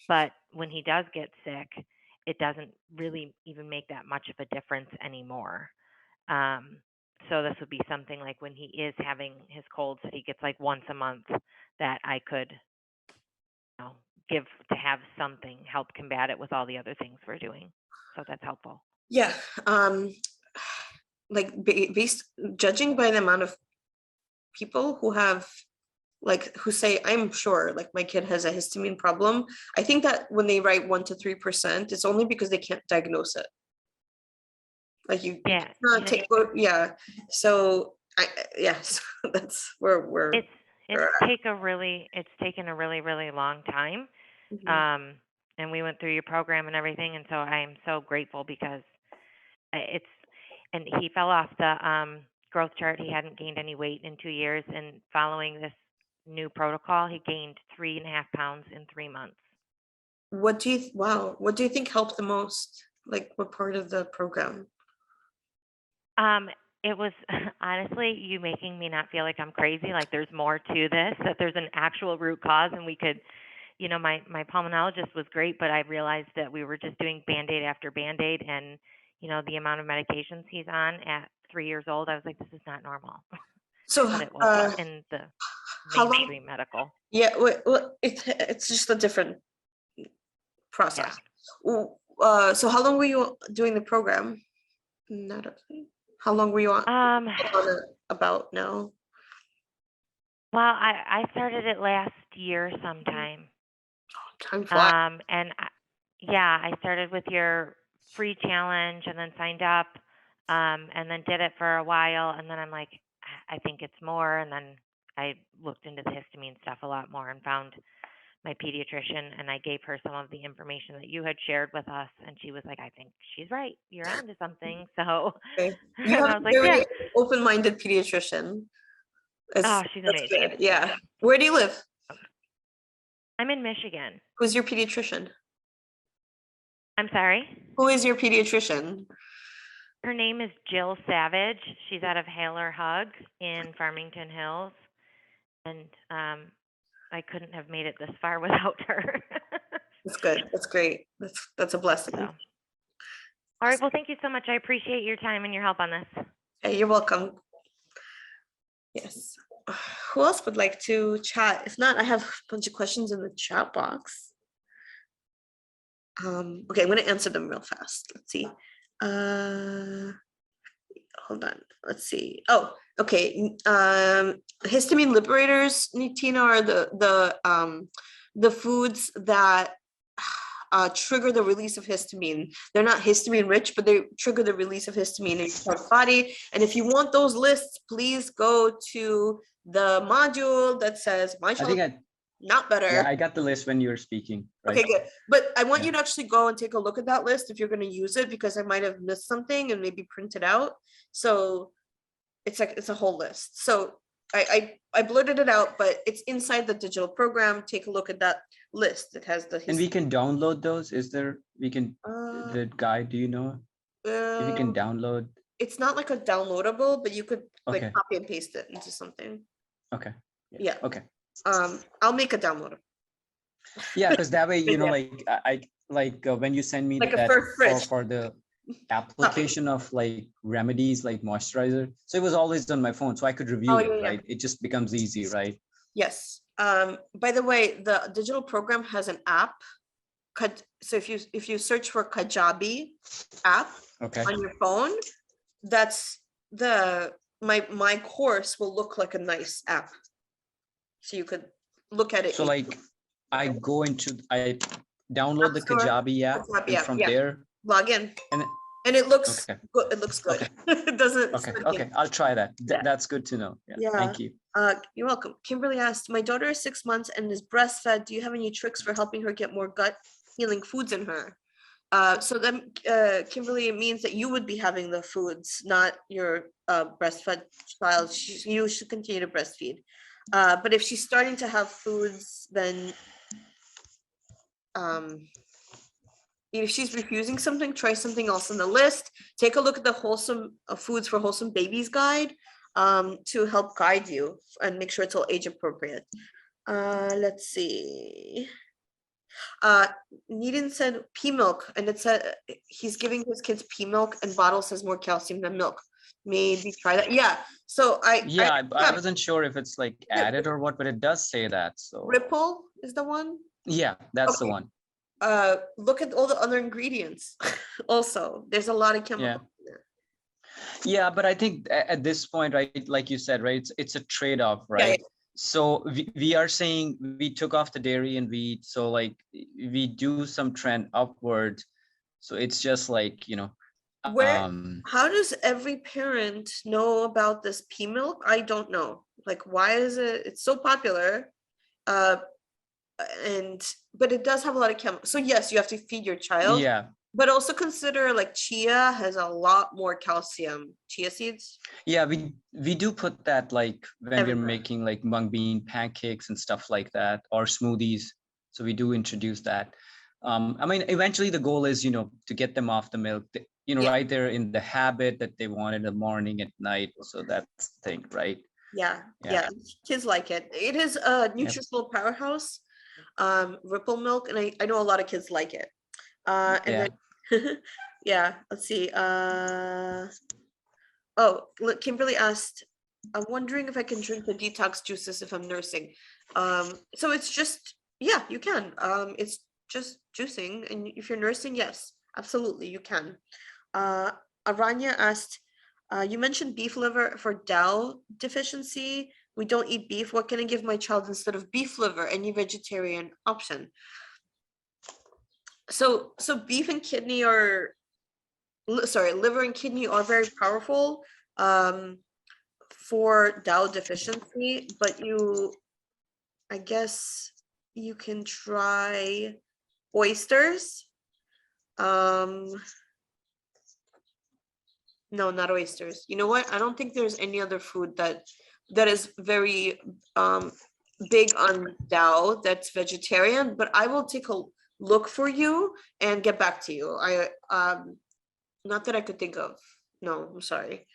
But when he does get sick, it doesn't really even make that much of a difference anymore. So this would be something like when he is having his colds that he gets like once a month that I could, you know, have something help combat it with all the other things we're doing. So that's helpful. Yeah. Like based judging by the amount of people who have who say, I'm sure like my kid has a histamine problem. I think that when they write 1 to 3%, it's only because they can't diagnose it. Like you Yeah, cannot take, yeah. So yes, that's where we're. It's taken a really long time. Mhm. And we went through your program and everything, and so I am so grateful because and he fell off the growth chart. He hadn't gained any weight in 2 years, and following this new protocol, he gained 3.5 pounds in 3 months. What do you think helped the most? Like what part of the program? It was honestly you making me not feel like I'm crazy. Like there's more to this, that there's an actual root cause, and we could, my pulmonologist was great, but I realized that we were just doing Band-Aid after Band-Aid, and the amount of medications he's on at 3 years old, I was like, this is not normal. So But it wasn't in the how mainstream medical. Yeah, well, it's just a different process. So how long were you doing the program? Not how long were you on it about now? Well, I started it last year sometime. Time flies. And I started with your free challenge and then signed up, and then did it for a while, and then I'm like, I think it's more, and then I looked into the histamine stuff a lot more and found my pediatrician, and I gave her some of the information that you had shared with us, and she was like, I think she's right. You're onto something. So Okay. and You I have was a like, very yeah. open-minded pediatrician. She's That's amazing. good. Yeah. Where do you live? I'm in Michigan. Who's your pediatrician? I'm sorry? Who is your pediatrician? Her name is Jill Savage. She's out of Haler Hug in Farmington Hills. And I couldn't have made it this far without her. That's good. That's great. That's a blessing. So. All right. Well, thank you so much. I appreciate your time and your help on this. Hey, you're welcome. Yes. Who else would like to chat? If not, I have a bunch of questions in the chat box. Okay, I'm going to answer them real fast. Let's see. Hold on. Let's see. Oh, okay. Histamine liberators, Tina, are the foods that trigger the release of histamine. They're not histamine rich, but they trigger the release of histamine in your body. And if you want those lists, please go to the module that says my child not better. Yeah, I got the list when you were speaking. Right? Okay, good. But I want you to actually go and take a look at that list if you're going to use it, because I might have missed something and maybe print it out. So it's a whole list. So I blurted it out, but it's inside the digital program. Take a look at that list. It has the and we can download those. Is there the guide? Do you know if you can download? It's not like a downloadable, but you could like Okay. copy and paste it into something. Okay. Yeah. Okay. I'll make a downloader. Yeah, because that way, when you send me like that for the application copy. of like remedies like moisturizer, so it was always on my phone, so I could review it, right? It just becomes easy, right? Yes. By the way, the digital program has an app. So if you search for Kajabi app on your phone, that's my course will look like a nice app. So you could look at it. So like I download the Kajabi app and from there log in. And it looks good. It looks good. Okay. It doesn't. Okay. I'll try that. That's good to know. Yeah. Thank you. You're welcome. Kimberly asked, my daughter is 6 months and is breastfed. Do you have any tricks for helping her get more gut healing foods in her? So then, Kimberly, it means that you would be having the foods, not your breastfed child. You should continue to breastfeed. But if she's starting to have foods, then if she's refusing something, try something else on the list. Take a look at the wholesome foods for wholesome babies guide to help guide you and make sure it's all age appropriate. Let's see. Needin said pea milk, and it said he's giving his kids pea milk, and bottle says more calcium than milk. Maybe try that. Yeah. So I wasn't sure if it's like added or what, but it does say that. So Ripple is the one. Yeah, that's the Okay. one. Look at all the other ingredients. Also, there's a lot of Yeah. chemicals in there. Yeah, but I think at this point, right, like you said, right, it's a trade-off, Yeah, right? So we are saying we took off the dairy and wheat, so like we do some trend upwards. So it's just like, Where, how does every parent know about this pea milk? I don't know. Like, why is it's so popular? Uh, but it does have a lot of chemicals. So yes, you have to feed your child, yeah, but also consider like chia has a lot more calcium. Chia seeds yeah, we do put that like when we're everywhere. making like mung bean pancakes and stuff like that, or smoothies. So we do introduce that. I mean, eventually the goal is, to get them off the milk, Yeah. right there in the habit that they want in the morning, at night. So that's the thing, right? Yeah, Yeah. kids like it. It is a Yep. nutritional powerhouse, Ripple milk, and I know a lot of kids like it. And then yeah, let's see. Oh, look, Kimberly asked, I'm wondering if I can drink the detox juices if I'm nursing. So it's just, yeah, you can. It's just juicing, and if you're nursing, yes, absolutely, you can. Aranya asked, you mentioned beef liver for Dow deficiency. We don't eat beef. What can I give my child instead of beef liver? Any vegetarian option? So beef and kidney are, sorry, liver and kidney are very powerful for Dow deficiency, but I guess you can try oysters. No, not oysters. You know what? I don't think there's any other food that is very big on Dow that's vegetarian, but I will take a look for you and get back to you. Not that I could think of. No, I'm sorry.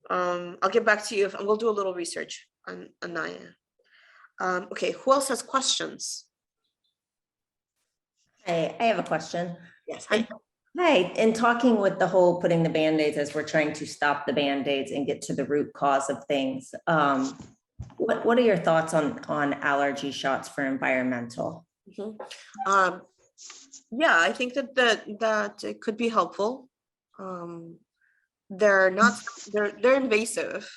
I'll get back to you if we'll do a little research on Anaya. Okay, who else has questions? Hey, I have a question. Yes. Hi, in talking with the whole putting the Band-Aids as we're trying to stop the Band-Aids and get to the root cause of things, what are your thoughts on allergy shots for environmental? Yeah, I think that it could be helpful. They're not, they're invasive,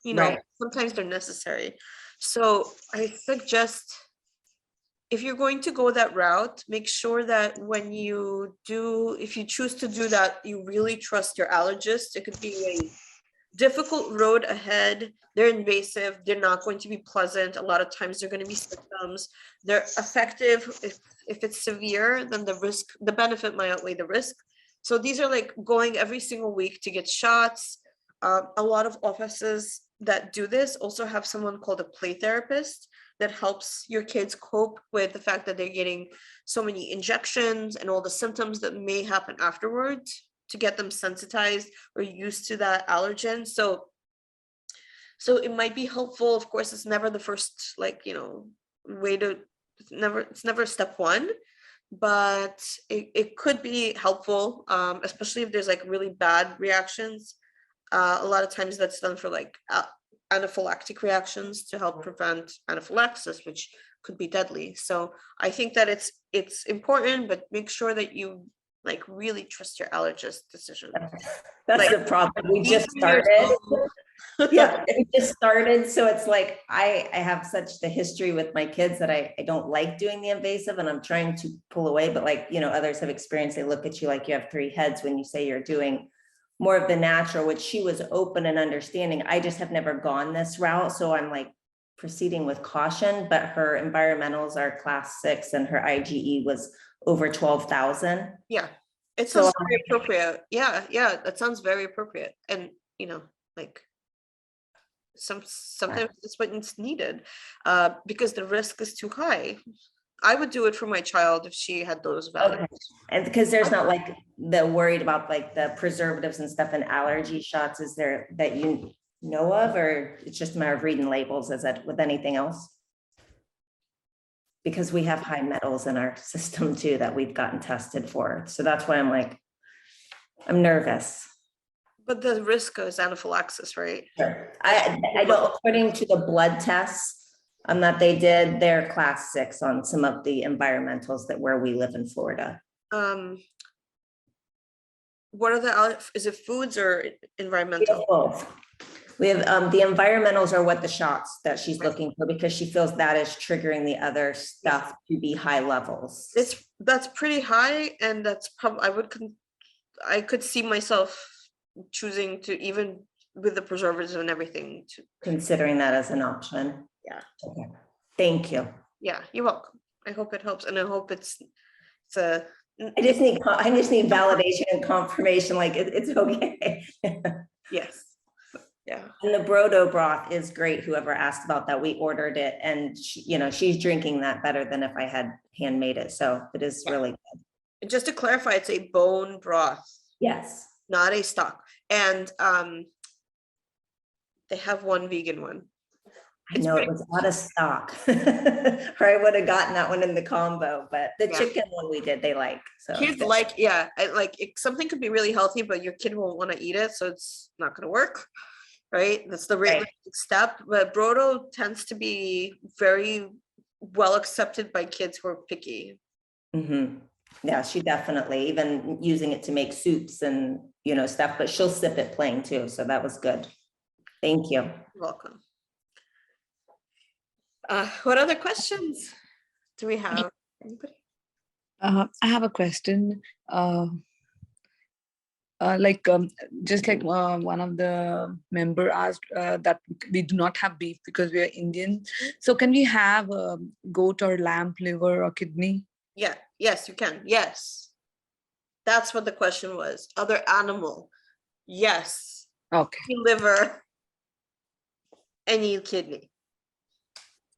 Right. sometimes they're necessary. So I suggest, if you're going to go that route, make sure that when if you choose to do that, you really trust your allergist. It could be a difficult road ahead. They're invasive. They're not going to be pleasant. A lot of times they're going to be symptoms. They're effective. If it's severe, then the benefit might outweigh the risk. So these are like going every single week to get shots. A lot of offices that do this also have someone called a play therapist that helps your kids cope with the fact that they're getting so many injections and all the symptoms that may happen afterwards, to get them sensitized or used to that allergen. So it might be helpful. Of course, it's never the first, way to, it's never step one, but it could be helpful, especially if there's like really bad reactions. A lot of times that's done for like anaphylactic reactions to help prevent anaphylaxis, which could be deadly. So I think that it's important, but make sure that you like really trust your allergist decision. That's Like, the problem. We be just to yourself. started. Yeah, we just started. So it's like I have such the history with my kids that I don't like doing the invasive, and I'm trying to pull away. But like, others have experienced, they look at you like you have three heads when you say you're doing more of the natural, which she was open and understanding. I just have never gone this route. So I'm like proceeding with caution, but her environmentals are class 6 and her IgE was over 12,000. Yeah, it sounds very appropriate. Yeah, that sounds very appropriate. And like sometimes it's what's needed, because the risk is too high. I would do it for my child if she had those values. Okay. And because there's not like the worried about like the preservatives and stuff and allergy shots, is there that you know of, or it's just a matter of reading labels as it with anything else? Because we have high metals in our system too that we've gotten tested for. So that's why I'm nervous. But the risk is anaphylaxis, right? Sure. I know according to the blood tests, That they did their class 6 on some of the environmentals that where we live in Florida. What are the, is it foods or We have environmental? both. We have the environmentals are what the shots that she's looking for, because she feels that is triggering the other stuff to be high levels. That's pretty high, and that's probably I could see myself choosing to, even with the preservatives and everything, to Considering that as an option. Yeah. Okay. Thank you. Yeah, you're welcome. I hope it helps, and I hope it's a. I just need validation and confirmation, like it's okay. Yes. Yeah. And the Brodo broth is great. Whoever asked about that, we ordered it, and she, she's drinking that better than if I had handmade it. So it is really good. And just to clarify, it's a bone broth. Yes. Not a stock. And they have one vegan one. I know it was out of stock, or I would have gotten that one in the combo, but the chicken one we did, they like. So kids like, something could be really healthy, but your kid won't want to eat it, so it's not going to work, right? That's the realistic step. But Brodo tends to be very well accepted by kids who are picky. Mm-hmm. Yeah, she definitely, even using it to make soups and stuff, but she'll sip it plain too. So that was good. Thank you. You're welcome. What other questions do we have? Anybody? I have a question. Just like one of the member asked that we do not have beef because we are Indian. So can we have goat or lamb liver or kidney? Yeah. Yes, you can. Yes. That's what the question was. Other animal. Yes. Okay. Liver. Any kidney.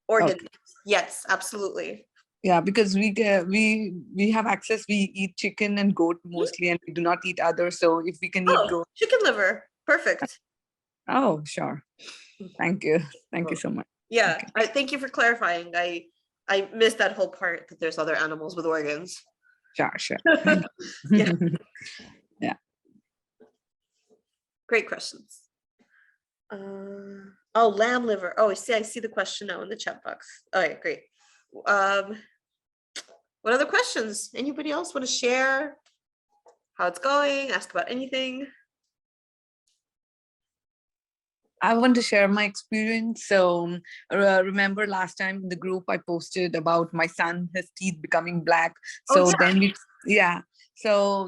Organ. Okay. Yes, absolutely. Yeah, because we have access. We eat chicken and goat mostly, and we do not eat others. So if we can eat goat, chicken liver, perfect. Oh, sure. Thank you. Thank you so much. Yeah, Okay. I thank you for clarifying. I missed that whole part that there's other animals with organs. Sure. Yeah. Yeah. Great questions. Oh, lamb liver. Oh, I see the question now in the chat box. All right, great. What other questions? Anybody else want to share how it's going? Ask about anything? I want to share my experience. So remember last time in the group I posted about my son, his teeth becoming black. So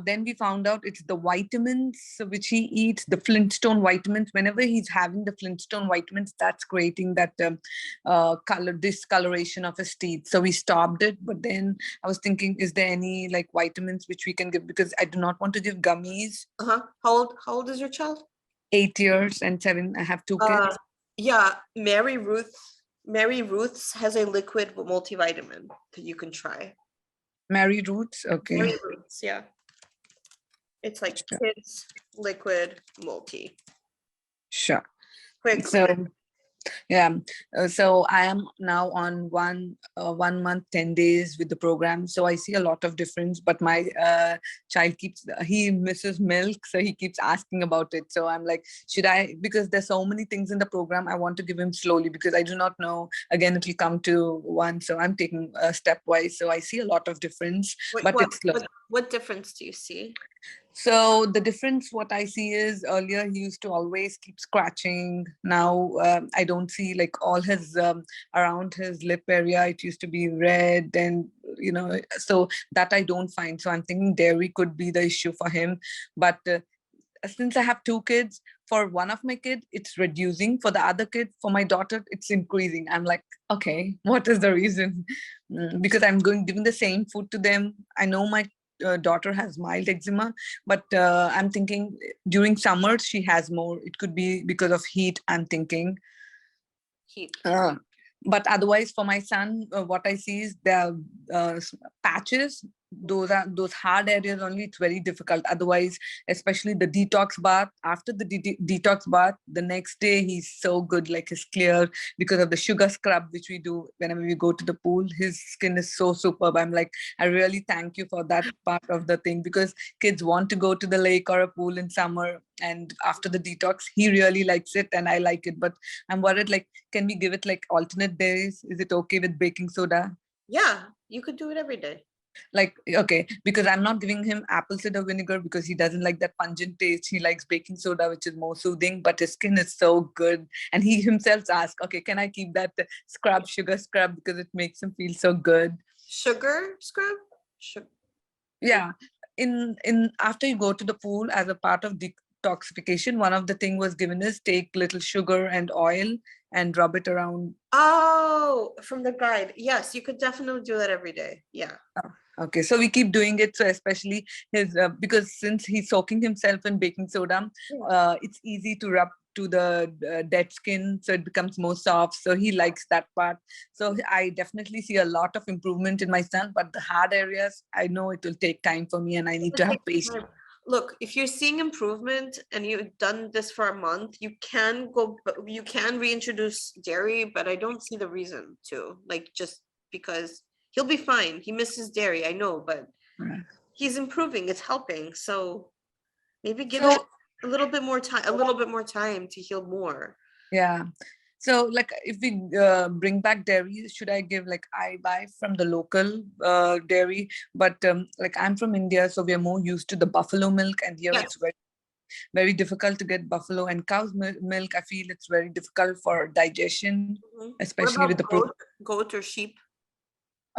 then we found out it's the vitamins which he eats, the Flintstone vitamins. Whenever he's having the Flintstone vitamins, that's creating that discoloration of his teeth. So we stopped it. But then I was thinking, is there any like vitamins which we can give? Because I do not want to give gummies. How old is your child? 8 years and 7. I have 2 kids. Yeah, Mary Ruth's has a liquid multivitamin that you can try. Mary Roots, okay. Mary Ruth's, yeah. It's like kids liquid multi. Sure. Quick. So yeah, so I am now on 1 month 10 days with the program, so I see a lot of difference. But my child he misses milk, so he keeps asking about it. So I'm like, should I, because there's so many things in the program, I want to give him slowly because I do not know, again it will come to one, so I'm taking stepwise. So I see a lot of difference. It's slow. What difference do you see? So the difference, what I see is earlier he used to always keep scratching. Now I don't see, like, all his around his lip area, it used to be red, and so that I don't find. So I'm thinking dairy could be the issue for him. But since I have 2 kids, for one of my kids it's reducing, for the other kid, for my daughter, it's increasing. I'm like, okay, what is the reason? Because I'm giving the same food to them. I know my daughter has mild eczema, but I'm thinking during summer she has more. It could be because of heat, I'm thinking. Heat. But otherwise for my son, what I see is there are patches those hard areas only, it's very difficult. Otherwise, especially the detox bath, after the detox bath, the next day he's so good, like he's clear because of the sugar scrub which we do whenever we go to the pool. His skin is so superb. I'm like, I really thank you for that part of the thing, because kids want to go to the lake or a pool in summer, and after the detox he really likes it and I like it. But I'm worried, like, can we give it like alternate days? Is it okay with baking soda? Yeah, you could do it every day. Like, okay, because I'm not giving him apple cider vinegar because he doesn't like that pungent taste. He likes baking soda, which is more soothing, but his skin is so good. And he himself asked, okay, can I keep that sugar scrub, because it makes him feel so good. Sugar scrub? Yeah. In after you go to the pool, as a part of detoxification, one of the thing was given is take little sugar and oil and rub it around. Oh, from the guide. Yes, you could definitely do that every day. Yeah. Okay, so we keep doing it. So especially his, because since he's soaking himself in baking soda, it's easy to rub to the dead skin, so it becomes more soft. So he likes that part. So I definitely see a lot of improvement in my son, but the hard areas, I know it will take time for me, and I need to have patience. Look, if you're seeing improvement and you've done this for a month, you can reintroduce dairy, but I don't see the reason to, like, just because he'll be fine. He misses dairy, I know, but he's improving, it's helping. So maybe give it a little bit more time to heal more. Yeah. So like, if we bring back dairy, should I give, like, I buy from the local dairy, but like I'm from India, so we are more used to the buffalo milk, and here it's very, very difficult to get buffalo and cow's milk. I feel it's very difficult for digestion, especially with the goat or sheep.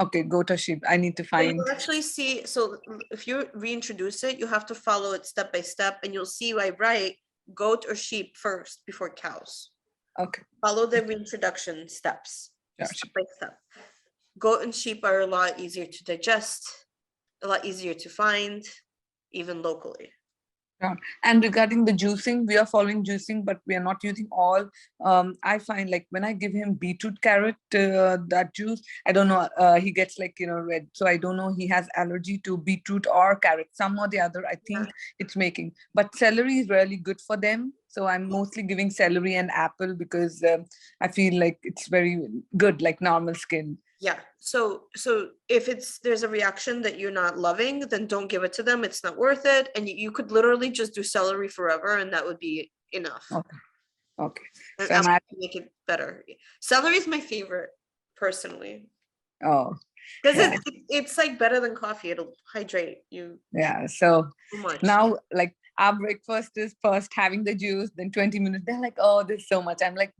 Okay, goat or sheep. I need to find. You'll actually see, so if you reintroduce it, you have to follow it step by step, and you'll see I write goat or sheep first before cows. Okay. Follow the reintroduction steps, step by step. Goat and sheep are a lot easier to digest, a lot easier to find, even locally. And regarding the juicing, we are following juicing, but we are not using all. I find, like, when I give him beetroot carrot, that juice, I don't know, he gets like, red. So I don't know, he has allergy to beetroot or carrot, some or the other, I think it's making. But celery is really good for them. So I'm mostly giving celery and apple because I feel like it's very good, like normal skin. Yeah. So if there's a reaction that you're not loving, then don't give it to them. It's not worth it. And you could literally just do celery forever, and that would be enough. Okay. And So make it better. Celery is my favorite, personally. Oh. Because it's like better than coffee. It'll hydrate you. Yeah. So much. Now, like, our breakfast is first having the juice, then 20 minutes. They're like, oh, there's so much. I'm like,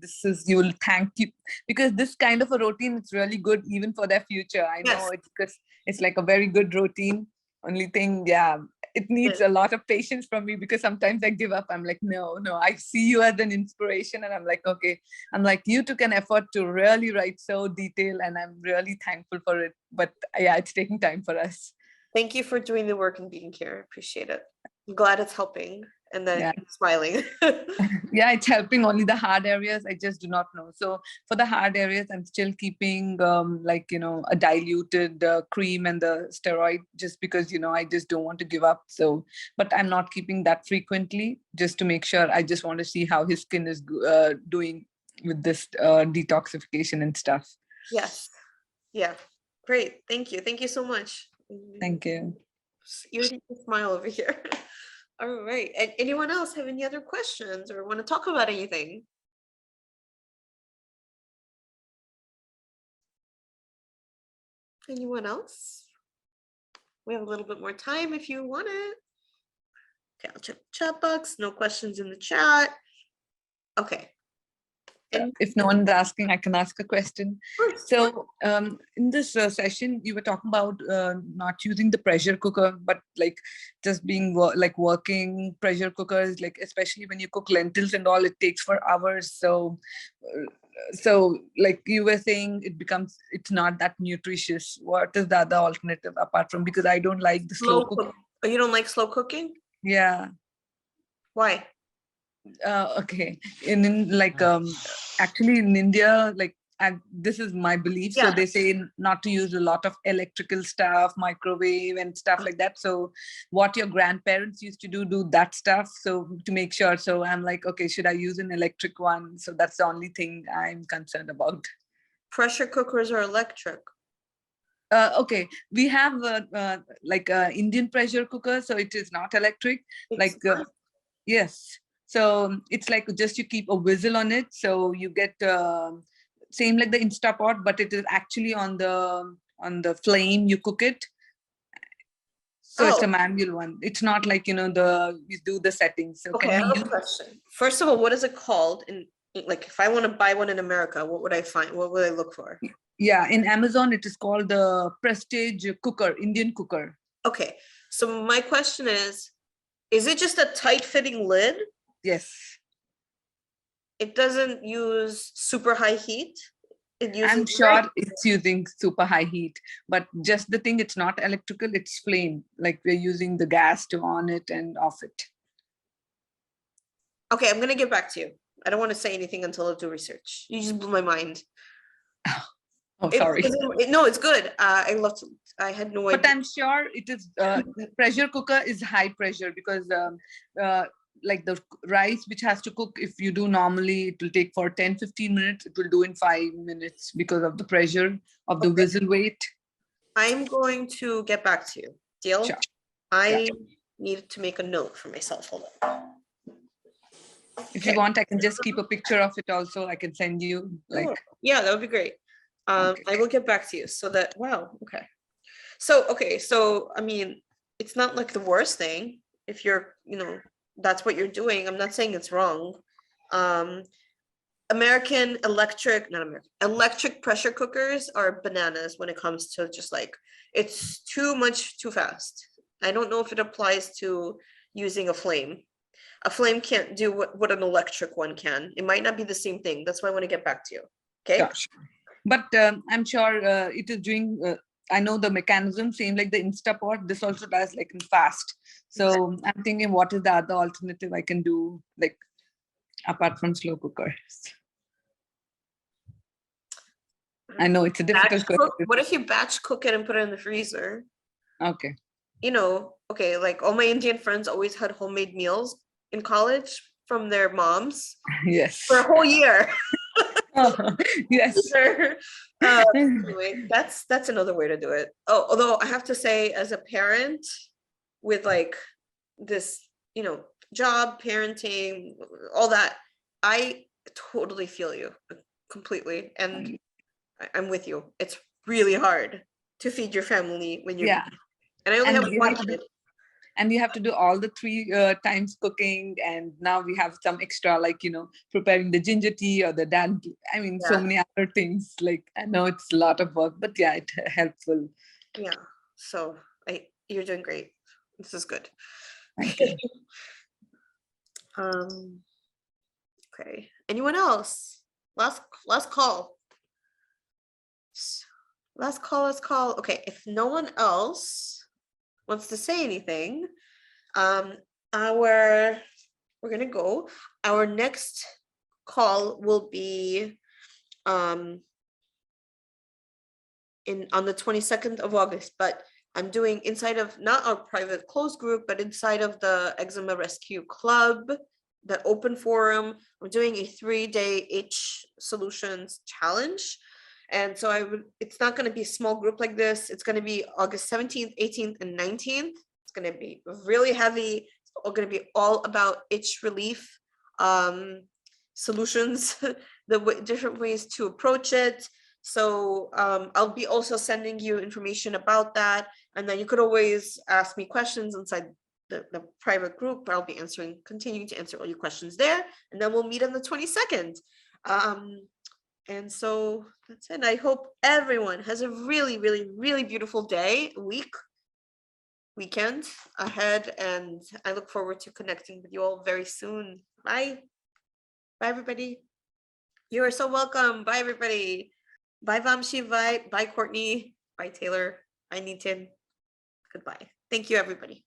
you'll thank you. Because this kind of a routine, it's really good even for their future. I know it's because it's like a very good routine. Only thing, it needs a lot of patience from me, because sometimes I give up. I'm like, no, I see you as an inspiration. And I'm like, okay. I'm like, you took an effort to really write so detailed, and I'm really thankful for it. But it's taking time for us. Thank you for doing the work and being here. I appreciate it. I'm glad it's helping, and then you're smiling. It's helping. Only the hard areas, I just do not know. So for the hard areas, I'm still keeping a diluted cream and the steroid, just because, I just don't want to give up. So, but I'm not keeping that frequently, just to make sure. I just want to see how his skin is doing with this detoxification and stuff. Yes. Yeah. Great. Thank you. Thank you so much. Thank you. You need to smile over here. All right. And anyone else have any other questions or want to talk about anything? Anyone else? We have a little bit more time if you want it. Okay, I'll check the chat box. No questions in the chat. Okay. If no one's asking, I can ask a question. So in this session, you were talking about not using the pressure cooker, but like just being working pressure cookers, like especially when you cook lentils and all, it takes for hours. So like you were saying, it's not that nutritious. What is the other alternative apart from, because I don't like the slow cooking. You don't like slow cooking? Yeah. Why? Okay. Actually in India, like this is my belief. Yeah. So they say not to use a lot of electrical stuff, microwave and stuff like that. So what your grandparents used to do that stuff. So to make sure. So I'm like, okay, should I use an electric one? So that's the only thing I'm concerned about. Pressure cookers are electric. Okay, we have like Indian pressure cooker, so it is not electric. Yes, so it's like just you keep a whistle on it, so you get same like the Instapot, but it is actually on the flame. You cook it, so it's a manual one. It's not like you do the settings. So Okay, I have a question. First of all, what is it called? Like, if I want to buy one in America, what would I find? What would I look for? Yeah, in Amazon, it is called the Prestige cooker, Indian cooker. Okay, so my question is it just a tight-fitting lid? Yes. It doesn't use super high heat? I'm sure it's using super high heat, but just the thing, it's not electrical, it's flame. Like we're using the gas to on it and off it. Okay, I'm gonna get back to you. I don't want to say anything until I do research. You just blew my mind. Oh, sorry. No, it's good. I had no idea. But I'm sure it is, pressure cooker is high pressure because like the rice which has to cook, if you do normally, it will take for 10-15 minutes. It will do in 5 minutes because of the pressure of the whistle weight. I'm going to get back to you. Deal? Sure. I need to make a note for myself. Hold on. If you want, I can just keep a picture of it also. I can send you Yeah, that would be great. I will get back to you so that, wow, okay. So, I mean, it's not like the worst thing if you're, that's what you're doing. I'm not saying it's wrong. Electric pressure cookers are bananas when it comes to just like, it's too much too fast. I don't know if it applies to using a flame. A flame can't do what an electric one can. It might not be the same thing. That's why I want to get back to you. Okay. Gosh. But I'm sure it is doing, I know the mechanism, same like the Instapot, this also does like in fast. So I'm thinking, what is the other alternative I can do, like apart from slow cookers? I know it's a difficult question. What if you batch cook it and put it in the freezer? Okay. Okay, like all my Indian friends always had homemade meals in college from their moms. Yes. For a whole year. Yes. Anyway, that's another way to do it. Oh, although I have to say, as a parent with like this, job, parenting, all that, I totally feel you completely. And I'm with you. It's really hard to feed your family when you're and I only have one kid. And you have to do all the 3 times cooking, and now we have some extra, like preparing the ginger tea or the dal. I mean, so many other things. Like, I know it's a lot of work, but yeah, it's helpful. Yeah. So you're doing great. This is good. Thank you. Okay. Anyone else? Last call. Last call. Okay. If no one else wants to say anything, we're gonna go. Our next call will be on the 22nd of August, but I'm doing inside of not our private closed group, but inside of the Eczema Rescue Club, the open forum. I'm doing a 3-day itch solutions challenge. And so it's not going to be a small group like this. It's going to be August 17th, 18th, and 19th. It's going to be really heavy. It's going to be all about itch relief solutions, the different ways to approach it. So I'll be also sending you information about that. And then you could always ask me questions inside the private group. I'll be continuing to answer all your questions there. And then we'll meet on the 22nd. And so that's it. I hope everyone has a really, really, really beautiful day, weekend ahead. And I look forward to connecting with you all very soon. Bye. Bye, everybody. You are so welcome. Bye, everybody. Bye, Vamshi. Bye, Courtney. Bye, Taylor. Bye, Nitin. Goodbye. Thank you, everybody.